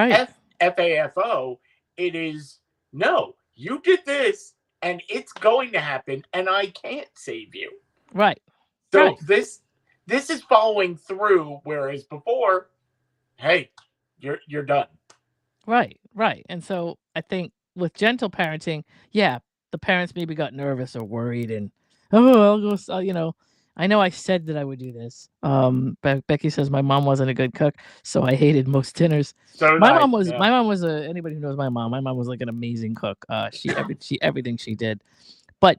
FAFO, it is no, you did this, and it's going to happen, and I can't save you. Right. So this is following through, whereas before, hey, you're done. Right. And so I think with gentle parenting, the parents maybe got nervous or worried and I'll go, I know I said that I would do this. Becky says my mom wasn't a good cook, so I hated most dinners. So my mom was anybody who knows my mom was like an amazing cook. Everything she did. But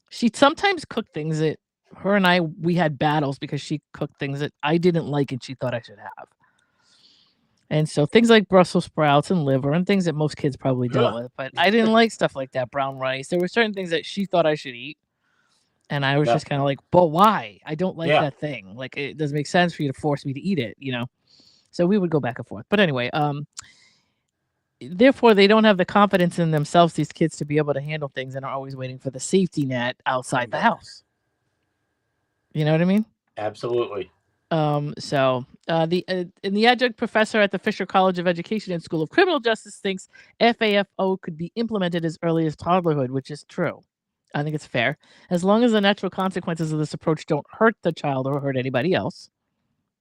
she sometimes cooked things that her and we had battles because she cooked things that I didn't like and she thought I should have. And so things like Brussels sprouts and liver and things that most kids probably dealt with, but I didn't like stuff like that, brown rice. There were certain things that she thought I should eat. And I was just kind of like, but why? I don't like that thing. Like, it doesn't make sense for you to force me to eat it, So we would go back and forth. But anyway, therefore, they don't have the confidence in themselves, these kids, to be able to handle things and are always waiting for the safety net outside the house. You know what I mean? Absolutely. The adjunct professor at the Fisher College of Education and School of Criminal Justice thinks FAFO could be implemented as early as toddlerhood, which is true. I think it's fair, as long as the natural consequences of this approach don't hurt the child or hurt anybody else,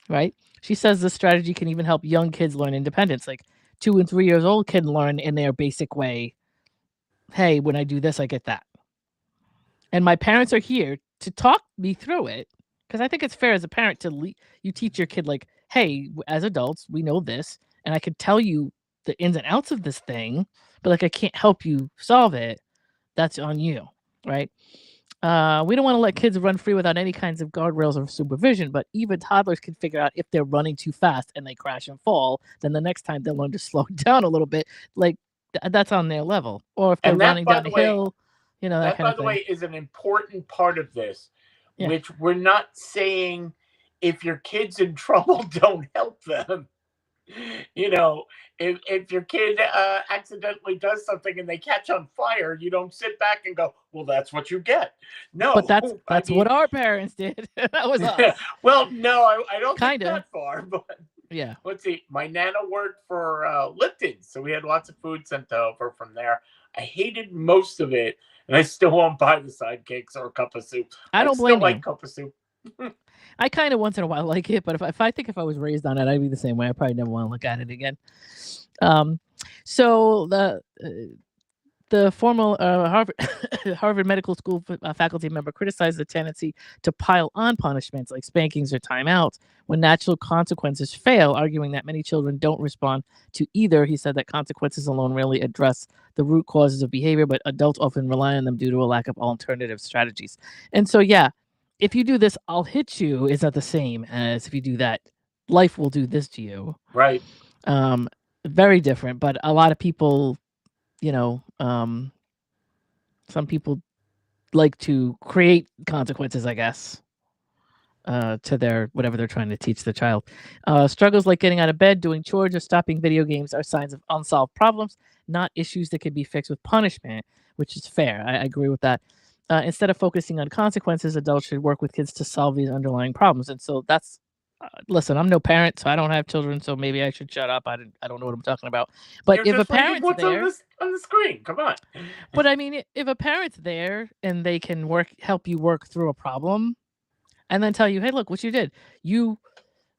right? She says this strategy can even help young kids learn independence. Like 2 and 3 years old can learn in their basic way, hey, when I do this, I get that. And my parents are here to talk me through it, because I think it's fair as a parent to you teach your kid, like, hey, as adults, we know this, and I could tell you the ins and outs of this thing, but like I can't help you solve it. That's on you. Right. We don't want to let kids run free without any kinds of guardrails or supervision, but even toddlers can figure out if they're running too fast and they crash and fall, then the next time they'll learn to slow down a little bit. Like that's on their level. Or if they're running down the hill, that kind of thing. By the way, is an important part of this, which we're not saying if your kid's in trouble, don't help them. If your kid accidentally does something and they catch on fire, you don't sit back and go, well, that's what you get. No. But that's what our parents did. That was us. Well, no, I don't think that far. But yeah. Let's see. My Nana worked for Lipton, so we had lots of food sent over from there. I hated most of it, and I still won't buy the sidekicks or a cup of soup. I don't blame you. Like cup of soup. I kind of once in a while like it, but if I was raised on it, I'd be the same way. I probably never want to look at it again. So the former Harvard Medical School faculty member criticized the tendency to pile on punishments like spankings or timeouts when natural consequences fail, arguing that many children don't respond to either. He said that consequences alone rarely address the root causes of behavior, but adults often rely on them due to a lack of alternative strategies. And so, if you do this, I'll hit you is not the same as if you do that, life will do this to you. Right. Very different, but a lot of people, some people like to create consequences, I guess, to their whatever they're trying to teach the child. Struggles like getting out of bed, doing chores, or stopping video games are signs of unsolved problems, not issues that can be fixed with punishment, which is fair. I agree with that. Instead of focusing on consequences, adults should work with kids to solve these underlying problems. And so that's listen, I'm no parent, so I don't have children, so maybe I should shut up. I don't know what I'm talking about. But You're if a just reading parent's what's there, on the screen. Come on. but I mean, if a parent's there and they can help you work through a problem, and then tell you, hey, look what you did. You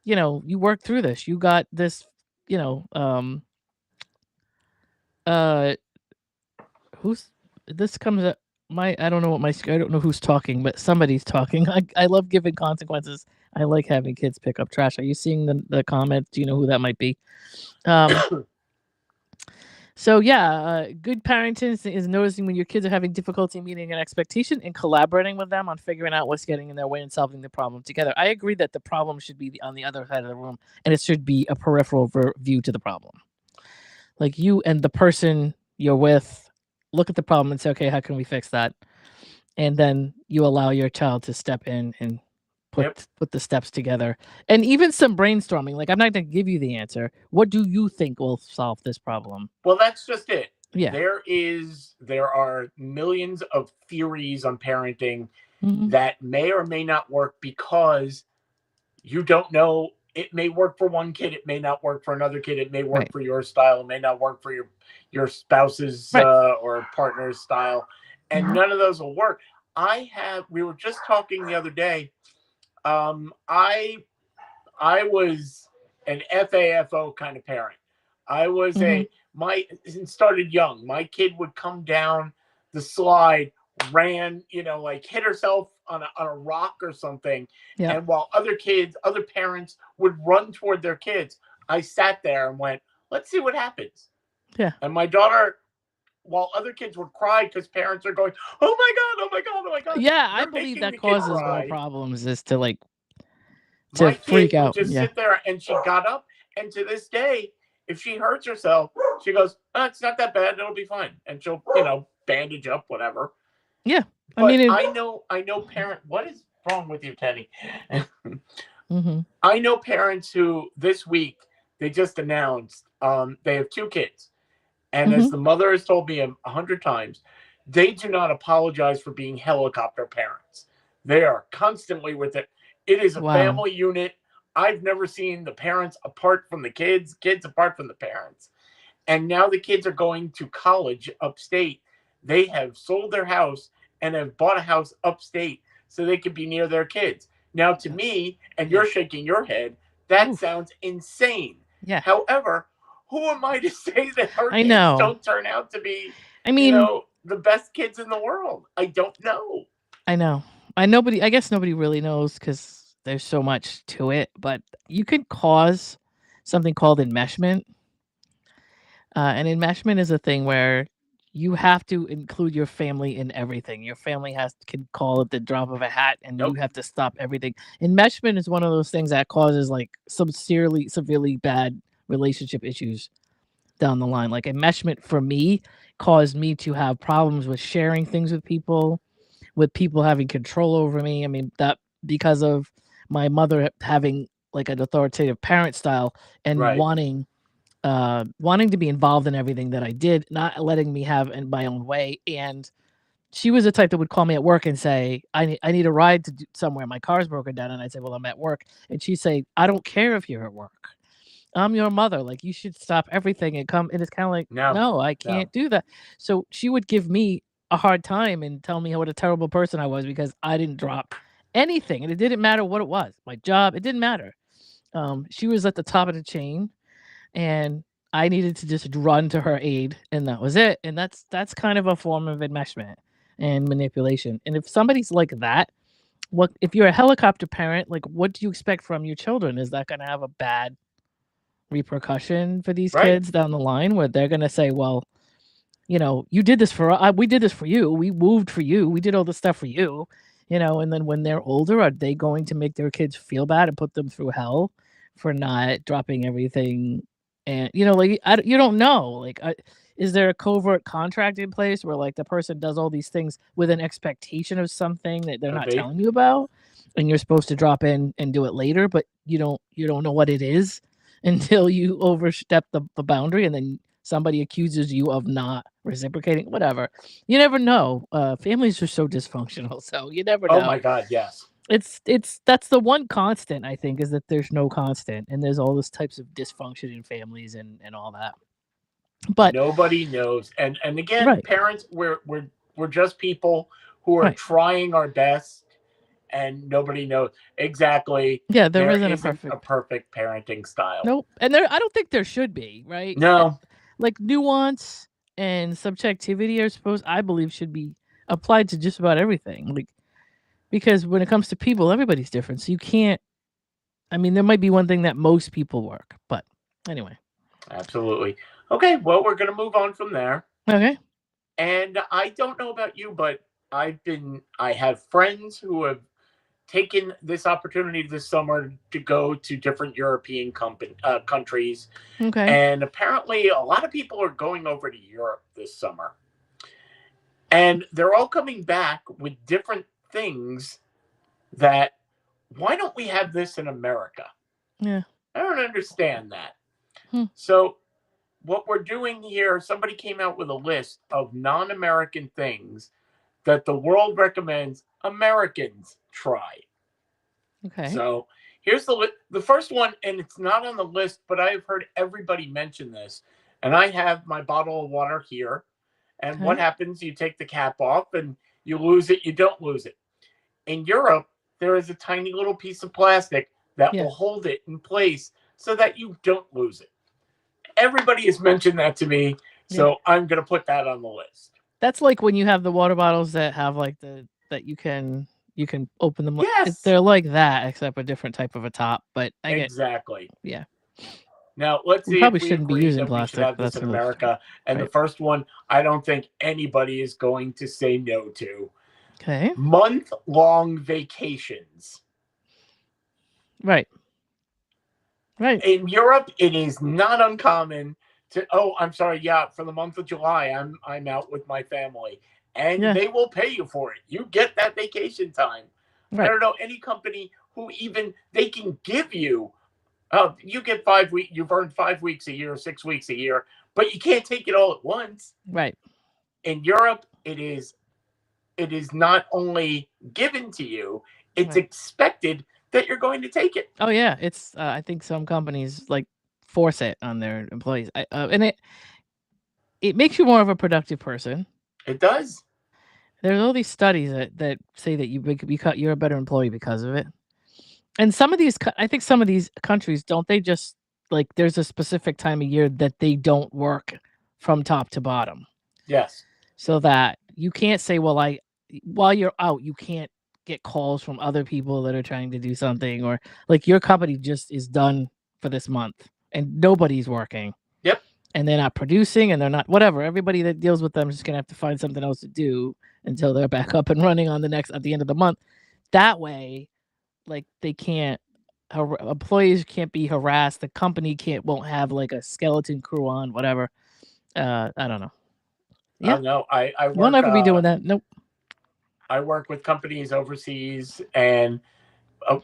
worked through this. You got this. You know, who's this comes up. I don't know I don't know who's talking, but somebody's talking. I love giving consequences. I like having kids pick up trash. Are you seeing the comments? Do you know who that might be? So yeah, good parenting is noticing when your kids are having difficulty meeting an expectation and collaborating with them on figuring out what's getting in their way and solving the problem together. I agree that the problem should be on the other side of the room, and it should be a peripheral view to the problem. Like you and the person you're with look at the problem and say, okay, how can we fix that? And then you allow your child to step in and put the steps together, and even some brainstorming. Like, I'm not going to give you the answer. What do you think will solve this problem? Well, that's just it. Yeah. There are millions of theories on parenting that may or may not work because you don't know. It may work for one kid. It may not work for another kid. It may work for your style. It may not work for your spouse's or partner's style. And none of those will work. We were just talking the other day. I was an FAFO kind of parent. I was it started young. My kid would come down the slide, ran, like hit herself on a rock or something. Yeah. And while other parents would run toward their kids, I sat there and went, let's see what happens. Yeah. And my daughter, while other kids would cry because parents are going, oh my God, oh my God, oh my God. Yeah, I believe that causes more problems is to freak out. Just sit there, and she got up, and to this day, if she hurts herself, she goes, oh, it's not that bad, it'll be fine. And she'll, bandage up, whatever. Yeah. But I know parent, what is wrong with you, Teddy? I know parents who this week, they just announced they have 2 kids. And as the mother has told me 100 times, they do not apologize for being helicopter parents. They are constantly with it. It is a family unit. I've never seen the parents apart from the kids apart from the parents. And now the kids are going to college upstate. They have sold their house and have bought a house upstate so they can be near their kids. Now, to me, and you're shaking your head, that sounds insane. Yeah. However, who am I to say that our kids don't turn out to be, the best kids in the world? I don't know. I know. I guess nobody really knows because there's so much to it. But you can cause something called enmeshment. And enmeshment is a thing where you have to include your family in everything. Your family can call it the drop of a hat, and you have to stop everything. Enmeshment is one of those things that causes like severely bad relationship issues down the line. Like enmeshment for me caused me to have problems with sharing things with people having control over me. I mean, that because of my mother having like an authoritative parent style and wanting to be involved in everything that I did, not letting me have in my own way. And she was the type that would call me at work and say, I need a ride to somewhere. My car's broken down. And I'd say, well, I'm at work. And she'd say, I don't care if you're at work. I'm your mother. Like, you should stop everything and come. And it's kind of like, no, I can't do that. So she would give me a hard time and tell me what a terrible person I was because I didn't drop anything. And it didn't matter what it was. My job, it didn't matter. She was at the top of the chain. And I needed to just run to her aid, and that was it. And that's kind of a form of enmeshment and manipulation. And if somebody's like that, if you're a helicopter parent, like what do you expect from your children? Is that going to have a bad repercussion for these kids down the line where they're going to say, well, you did this we did this for you. We moved for you. We did all this stuff for you, and then when they're older, are they going to make their kids feel bad and put them through hell for not dropping everything? And you don't know, like, is there a covert contract in place where like the person does all these things with an expectation of something that they're not telling you about, and you're supposed to drop in and do it later, but you don't know what it is until you overstep the boundary, and then somebody accuses you of not reciprocating, whatever. You never know. Families are so dysfunctional, so you never Oh know. my God, yes. It's that's the one constant I think, is that there's no constant, and there's all those types of dysfunction in families and all that. But Nobody knows. And again, right, parents, we're just people who are right. trying our best, and nobody knows exactly. Yeah, there There isn't a isn't a perfect. perfect parenting style. Nope. And there I don't think there should be, right? No, Like nuance and subjectivity are supposed I believe should be applied to just about everything. Like because when it comes to people, everybody's different. So you can't I mean, there might be one thing that most people work, but anyway. absolutely. Okay, well, we're going to move on from there. Okay. And I don't know about you, but I have friends who have taken this opportunity this summer to go to different European countries. Okay. And apparently, a lot of people are going over to Europe this summer. And they're all coming back with different things that, why don't we have this in America? Yeah. I don't understand that. Hmm. So, what we're doing here, somebody came out with a list of non American things that the world recommends Americans try. Okay. So, here's the first one, and it's not on the list, but I've heard everybody mention this. And I have my bottle of water here. And Okay. what happens? You take the cap off and you lose it, you don't lose it. In Europe, there is a tiny little piece of plastic that Yeah. will hold it in place so that you don't lose it. Everybody has mentioned that to me, so I'm going to put that on the list. That's like when you have the water bottles that have like that you can open them. Yes. They're like that, except a different type of a top. But I get Exactly. yeah. Now, let's We see probably if we shouldn't be agree using that we should plastic, have but this that's in another story. America. And the Right. first one, I don't think anybody is going to say no to. Okay. Month-long vacations. Right. Right. In Europe, it is not uncommon to, oh, I'm sorry, yeah, for the month of July, I'm out with my family. And Yeah. they will pay you for it. You get that vacation time. Right. I don't know any company who even they can give you, you get 5 weeks, you've earned 5 weeks a year, 6 weeks a year, but you can't take it all at once. Right. In Europe, it is not only given to you, it's expected that you're going to take it. Oh yeah, it's I think some companies like force it on their employees. And it makes you more of a productive person. It does. There's all these studies that say that you're a better employee because of it. And some of these I think some of these countries don't they just like there's a specific time of year that they don't work from top to bottom. Yes. So that you can't say, well, while you're out, you can't get calls from other people that are trying to do something, or like your company just is done for this month and nobody's working. Yep. And they're not producing and they're not whatever. Everybody that deals with them is just gonna have to find something else to do until they're back up and running on at the end of the month. That way, like they can't employees can't be harassed. The company won't have like a skeleton crew on, whatever. I don't know. Yeah. No, I work. We'll never be doing that. Nope. I work with companies overseas, and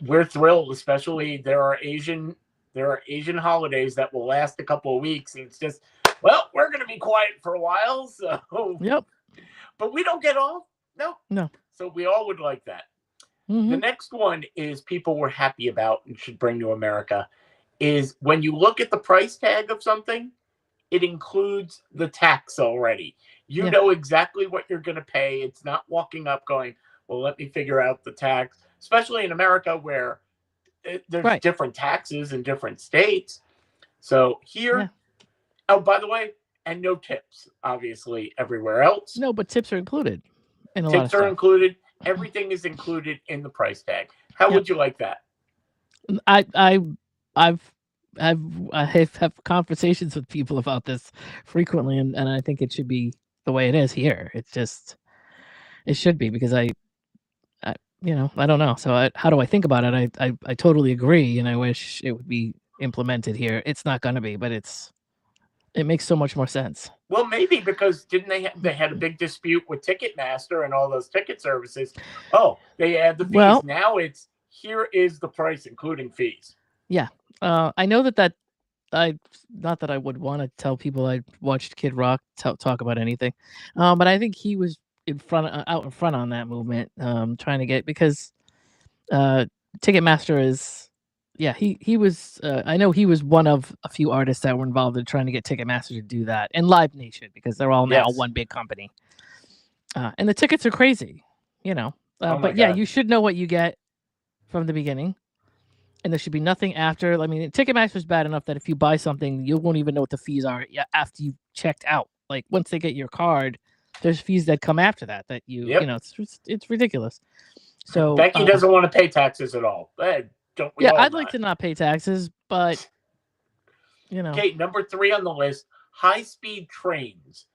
we're thrilled. Especially there are Asian holidays that will last a couple of weeks, and it's just, well, we're going to be quiet for a while. So yep. But we don't get off. No. So we all would like that. Mm-hmm. The next one is people were happy about and should bring to America is when you look at the price tag of something, it includes the tax already. You know exactly what you're going to pay. It's not walking up going, well, let me figure out the tax, especially in America where there's different taxes in different states. So here, oh, by the way, and no tips, obviously, everywhere else. No, but tips are included. Tips are included. Everything is included in the price tag. How would you like that? I've have conversations with people about this frequently, and I think it should be the way it is here. It's just it should be because I don't know. So how do I think about it? I totally agree, and I wish it would be implemented here. It's not going to be, but it makes so much more sense. Well, maybe because didn't they had a big dispute with Ticketmaster and all those ticket services. Oh, they add the fees. Well, now it's here is the price including fees. Yeah. I know that not that I would want to tell people I watched Kid Rock talk about anything, but I think he was out in front on that movement, trying to get because Ticketmaster is, yeah, he was. I know he was one of a few artists that were involved in trying to get Ticketmaster to do that, and Live Nation because they're all now Yes. one big company, and the tickets are crazy, you know. Oh my But yeah, God. you should know what you get from the beginning. And there should be nothing after. I mean, Ticketmaster's bad enough that if you buy something, you won't even know what the fees are after you've checked out. Like once they get your card, there's fees that come after that you Yep. you know it's ridiculous. So Becky doesn't want to pay taxes at all. Don't we yeah, all I'd not? like to not pay taxes, but you know. Okay, number 3 on the list: high-speed trains.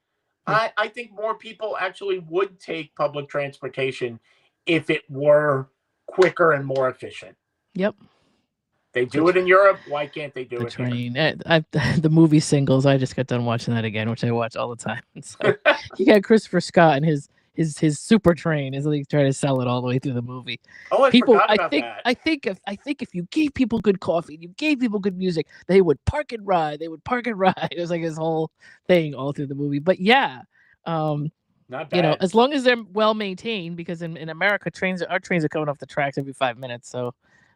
Yeah. I think more people actually would take public transportation if it were quicker and more efficient. Yep. They do it in Europe. Why can't they do The it here? train. The movie Singles. I just got done watching that again, which I watch all the time. It's like you got Christopher Scott and his super train is like trying to sell it all the way through the movie. Oh, I People, forgot about that. I think if you gave people good coffee, you gave people good music, they would park and ride. They would park and ride. It was like this whole thing all through the movie. But yeah, Not bad. you know, as long as they're well maintained, because in America, our trains are coming off the tracks every 5 minutes, so.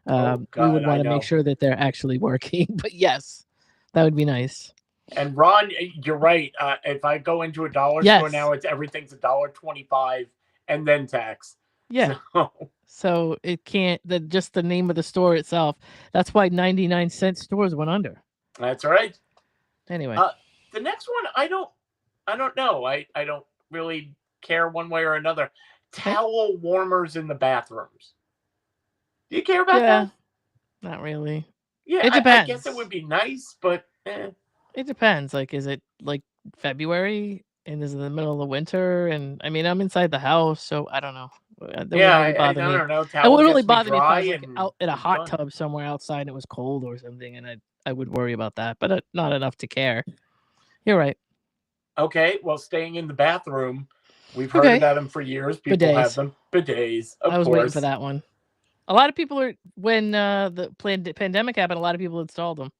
We would want to make sure that they're actually working. But yes, that would be nice. And Ron, you're right. If I go into a dollar store now, everything's $1.25 and then tax. Yeah. So it can't. Just the name of the store itself. That's why 99-cent stores went under. That's right. Anyway, the next one, I don't know. I don't really care one way or another. Towel warmers in the bathrooms. Do you care about that? Not really. Yeah, it depends. I guess it would be nice, but it depends. Like, is it like February and is it the middle of the winter? And I mean, I'm inside the house, so I don't know. That wouldn't really bother me. I don't know. It wouldn't really bother me if I was like out in a hot tub somewhere outside and it was cold or something, and I would worry about that, but not enough to care. You're right. Okay, well, staying in the bathroom, we've heard about them for years. People have them. Bidets, of course. I was waiting for that one. A lot of people are, when the pandemic happened, a lot of people installed them.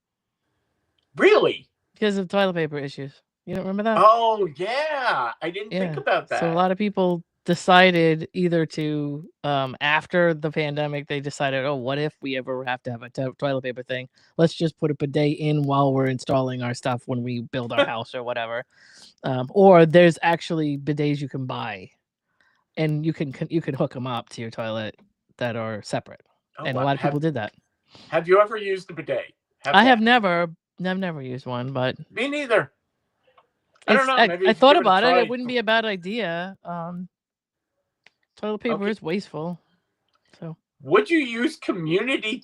Really? Because of toilet paper issues. You don't remember that? Oh, yeah. I didn't think about that. So a lot of people decided either to, after the pandemic, they decided, oh, what if we ever have to have a toilet paper thing? Let's just put a bidet in while we're installing our stuff when we build our house or whatever. Or there's actually bidets you can buy, and you can hook them up to your toilet that are separate. And a lot of people did that. Have you ever used a bidet? I've never used one, but me neither. I don't know. Maybe I thought about it. It wouldn't be a bad idea. Toilet paper is wasteful. So would you use community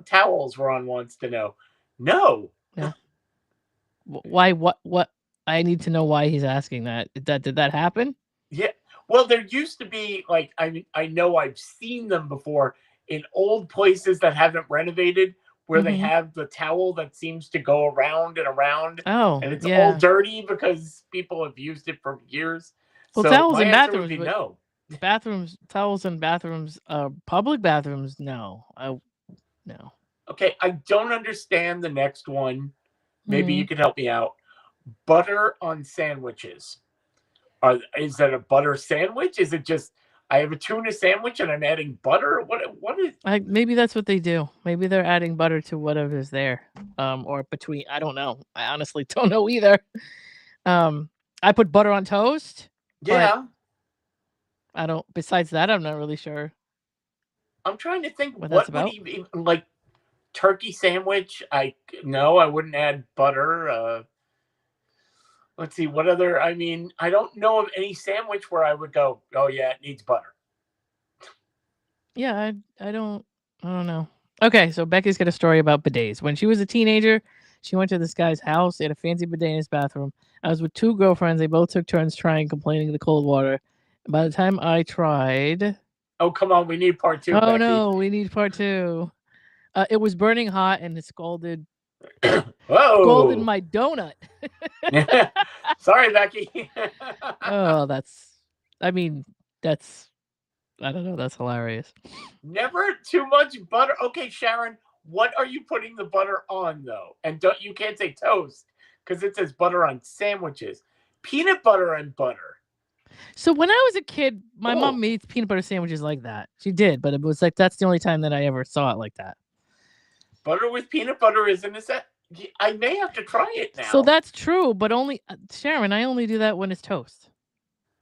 towels? Ron wants to know. No. Yeah. Why? What? I need to know why he's asking that. Did that happen? Yeah. Well, there used to be, like, I know I've seen them before in old places that haven't renovated, where they have the towel that seems to go around and around. Oh, and it's all dirty because people have used it for years. Well, so towels in bathrooms, would be no. Towels in bathrooms, public bathrooms, no. No. Okay, I don't understand the next one. Maybe you could help me out. Butter on sandwiches. Is that a butter sandwich? Is it just I have a tuna sandwich and I'm adding butter? What is? Maybe that's what they do. Maybe they're adding butter to whatever's there, or between. I don't know. I honestly don't know either. I put butter on toast. Yeah. I don't. Besides that, I'm not really sure. I'm trying to think what would even, like, turkey sandwich. I wouldn't add butter. Let's see, what other, I mean, I don't know of any sandwich where I would go, oh yeah, it needs butter. Yeah, I don't know. Okay, so Becky's got a story about bidets. When she was a teenager, she went to this guy's house. He had a fancy bidet in his bathroom. I was with 2 girlfriends. They both took turns trying, complaining of the cold water. By the time I tried... Oh, come on, we need part 2, Oh, Becky. no, we need part 2. It was burning hot and it scalded... Whoa! My donut. Sorry, Becky. Oh, I don't know. That's hilarious. Never too much butter. Okay, Sharon, What are you putting the butter on, though? And you can't say toast because it says butter on sandwiches. Peanut butter and butter. So when I was a kid, my mom made peanut butter sandwiches like that. She did, but it was like that's the only time that I ever saw it like that. Butter with peanut butter isn't a set. I may have to try it now. So that's true, but only Sharon. I only do that when it's toast.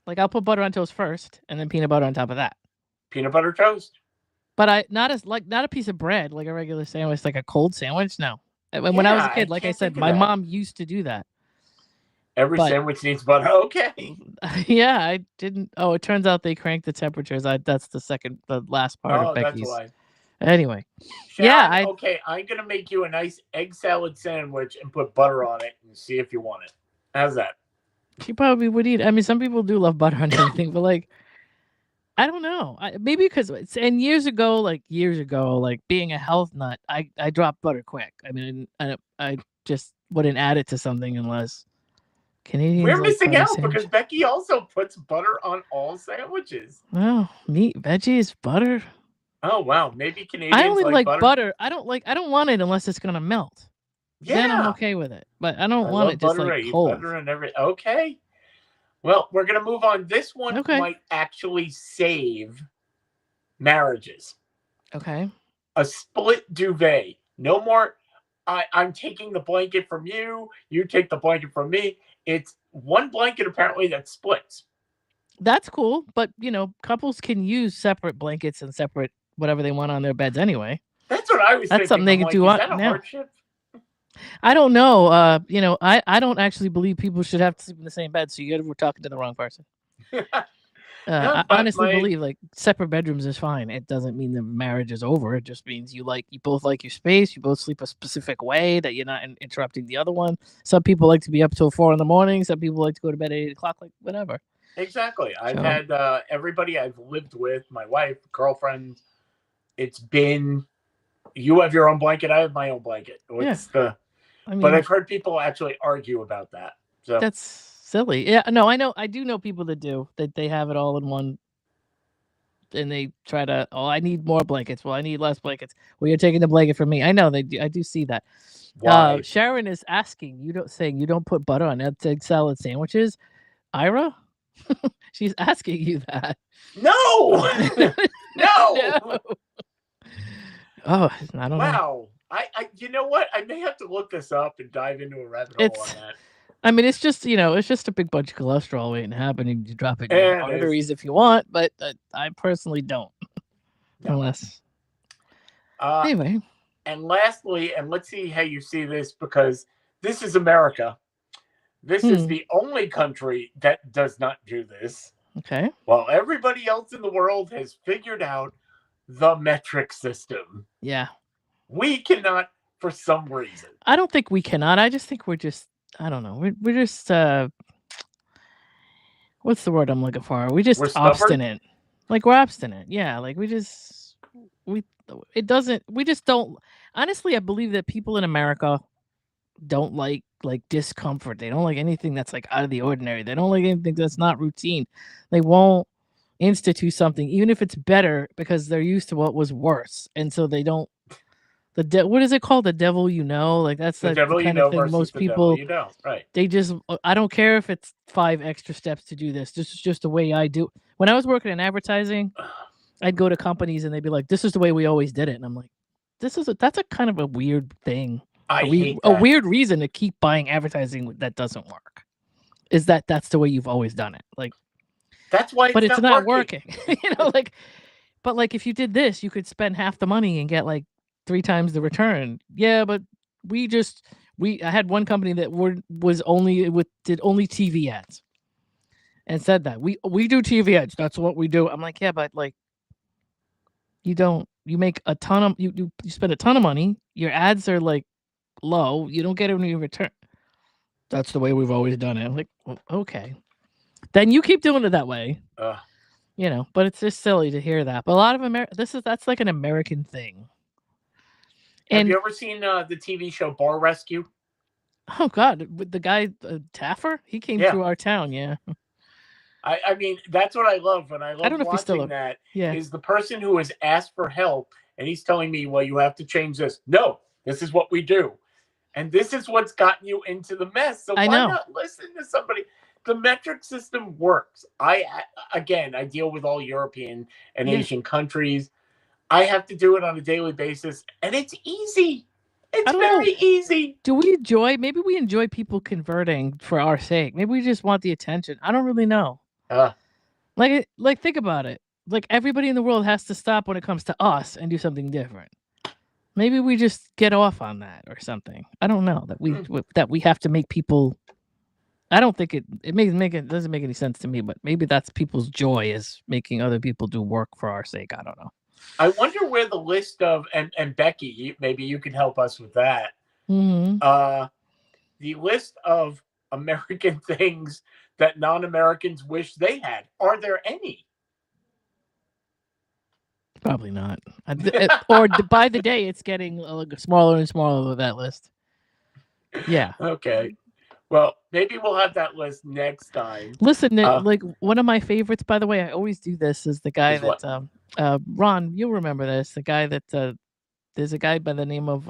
Like I'll put butter on toast first, and then peanut butter on top of that. Peanut butter toast. But not a piece of bread like a regular sandwich, like a cold sandwich. No. When I was a kid, like I said, my mom used to do that. Every sandwich needs butter. Okay. Yeah, I didn't. Oh, it turns out they cranked the temperatures. That's the last part of Becky's. That's why. Anyway. Sharon, okay, I'm going to make you a nice egg salad sandwich and put butter on it and see if you want it. How's that? She probably would eat. I mean, some people do love butter on anything, but like, I don't know. Maybe because years ago, like being a health nut, I dropped butter quick. I mean, I just wouldn't add it to something unless Canadians. We're missing out because Becky also puts butter on all sandwiches. Oh, meat, veggies, butter. Oh wow, maybe Canadians. I only like butter. I don't want it unless it's gonna melt. Yeah. Then I'm okay with it, but I don't want it just like cold. Butter and everything. Okay. Well, we're gonna move on. This one might actually save marriages. Okay. A split duvet. No more. I'm taking the blanket from you. You take the blanket from me. It's one blanket apparently that splits. That's cool, but couples can use separate blankets and separate whatever they want on their beds anyway. That's what I was thinking. That's something they can do now. Is that a hardship? I don't know. I don't actually believe people should have to sleep in the same bed. So we're talking to the wrong person. I honestly believe like separate bedrooms is fine. It doesn't mean the marriage is over. It just means you both like your space. You both sleep a specific way that you're not interrupting the other one. Some people like to be up till 4 a.m. Some people like to go to bed at 8 o'clock. Like whatever. Exactly. I've had everybody I've lived with, my wife, girlfriend. It's been you have your own blanket. I have my own blanket. But I've heard people actually argue about that. So that's silly. Yeah, no, I know. I do know people that do that. They have it all in one, and they try to. Oh, I need more blankets. Well, I need less blankets. Well, you're taking the blanket from me. I know they do. I do see that. Sharon is asking you don't put butter on egg salad sandwiches. Ira, she's asking you that. No. No. Oh, I don't know. Wow. You know what? I may have to look this up and dive into a rabbit hole on that. I mean, it's just it's just a big bunch of cholesterol waiting to happen. You drop it in your arteries if you want, but I personally don't. No. Unless. Anyway. And lastly, and let's see how you see this because this is America. This is the only country that does not do this. Okay. While everybody else in the world has figured out the metric system. Yeah. We cannot for some reason. I don't think we cannot. I just think we're just, I don't know. We're just, what's the word I'm looking for? We're just obstinate. Like we're obstinate. Yeah. Like we just don't, honestly, I believe that people in America don't like discomfort. They don't like anything that's like out of the ordinary. They don't like anything that's not routine. They won't institute something, even if it's better, because they're used to what was worse. And so they don't, what is it called? The devil, like that's the kind of thing most people, right? They just, I don't care if it's 5 extra steps to do this. This is just the way I do. When I was working in advertising, I'd go to companies and they'd be like, this is the way we always did it. And I'm like, that's a kind of a weird thing. A weird reason to keep buying advertising that doesn't work is that's the way you've always done it. Like, that's why it's not working. But if you did this, you could spend half the money and get like 3 times the return. Yeah, but I had one company that did only TV ads and said that we do TV ads. That's what we do. I'm like, yeah, but like you make a ton of you spend a ton of money. Your ads are like low. You don't get any return. That's the way we've always done it. I'm like, well, okay, then you keep doing it that way. But it's just silly to hear that. But a lot of that's like an American thing. Have you ever seen the TV show Bar Rescue? Oh God, with the guy Taffer, he came through our town. Yeah. I mean, that's what I love. When I love watching that is the person who has asked for help and he's telling me, well, you have to change this. No, this is what we do. And this is what's gotten you into the mess. So why not listen to somebody? The metric system works. I deal with all European and Asian countries. I have to do it on a daily basis, and it's easy. It's very easy. Do we enjoy? Maybe we enjoy people converting for our sake. Maybe we just want the attention. I don't really know. Like think about it. Like everybody in the world has to stop when it comes to us and do something different. Maybe we just get off on that or something. I don't know that we have to make people. I don't think it doesn't make any sense to me. But maybe that's people's joy is making other people do work for our sake. I don't know. I wonder where the list of and Becky, maybe you can help us with that. Mm-hmm. The list of American things that non-Americans wish they had. Are there any? Probably not. Or by the day, it's getting smaller and smaller with that list. Yeah. Okay. Well, maybe we'll have that list next time. Listen, like one of my favorites, by the way, I always do this, is the guy that Ron, you'll remember this. The guy that there's a guy by the name of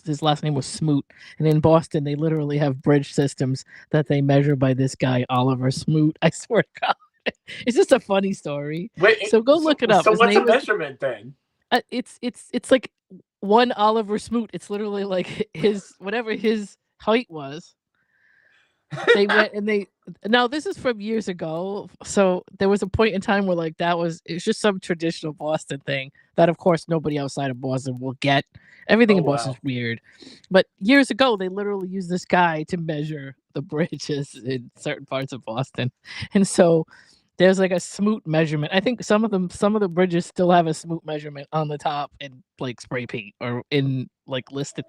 his last name was Smoot, and in Boston they literally have bridge systems that they measure by this guy Oliver Smoot. I swear to God, it's just a funny story. Wait, so go look it up. So what's a measurement then? It's like one Oliver Smoot. It's literally like whatever his height was. They went and now this is from years ago, so there was a point in time where like it's just some traditional Boston thing that of course nobody outside of Boston will get. Everything in Boston is weird, but years ago they literally used this guy to measure the bridges in certain parts of Boston, and so there's like a Smoot measurement. I think some of the bridges still have a Smoot measurement on the top in like spray paint or in like listed.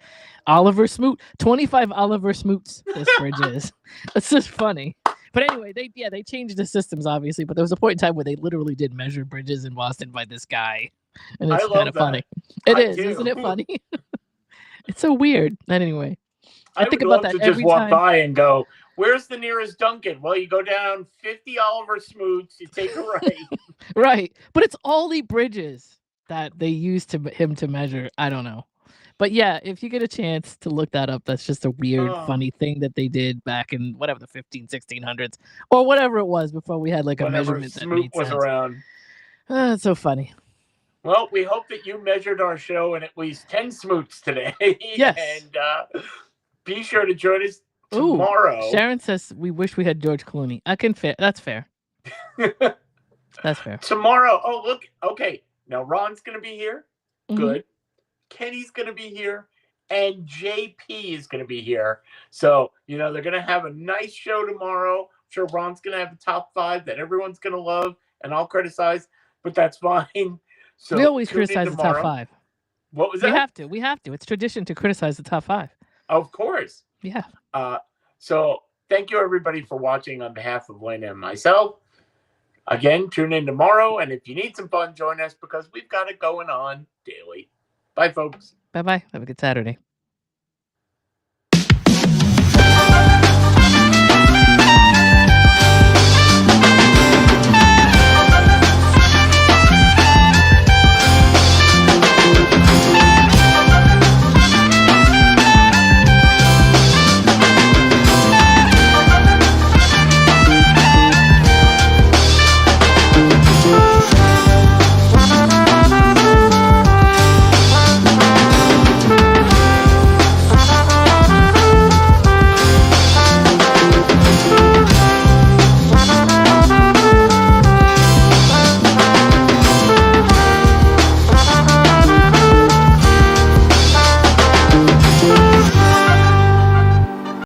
Oliver Smoot, 25 Oliver Smoots. This bridge is. It's just funny. But anyway, they changed the systems obviously. But there was a point in time where they literally did measure bridges in Boston by this guy, and it's kind of funny. It is, isn't it funny? It's so weird. Anyway, I think about that every time. Just walk by and go, where's the nearest Dunkin'? Well, you go down 50 Oliver Smoots, you take a right. Right. But it's all the bridges that they use him to measure. I don't know. But yeah, if you get a chance to look that up, that's just a weird, funny thing that they did back in whatever the 1600s or whatever it was before we had like a measurement that made sense. Around. It's so funny. Well, we hope that you measured our show in at least 10 smoots today. Yes. And be sure to join us tomorrow. Ooh, Sharon says we wish we had George Clooney. That's fair. That's fair. Tomorrow. Oh, look. Okay. Now Ron's going to be here. Mm-hmm. Good. Kenny's going to be here. And JP is going to be here. So, they're going to have a nice show tomorrow. I'm sure Ron's going to have the top 5 that everyone's going to love and I'll criticize, but that's fine. So we always criticize the top 5. What was that? We have to. It's tradition to criticize the top 5. Of course. Yeah. So thank you everybody for watching on behalf of Lena and myself. Again, tune in tomorrow. And if you need some fun, join us because we've got it going on daily. Bye, folks. Bye-bye. Have a good Saturday.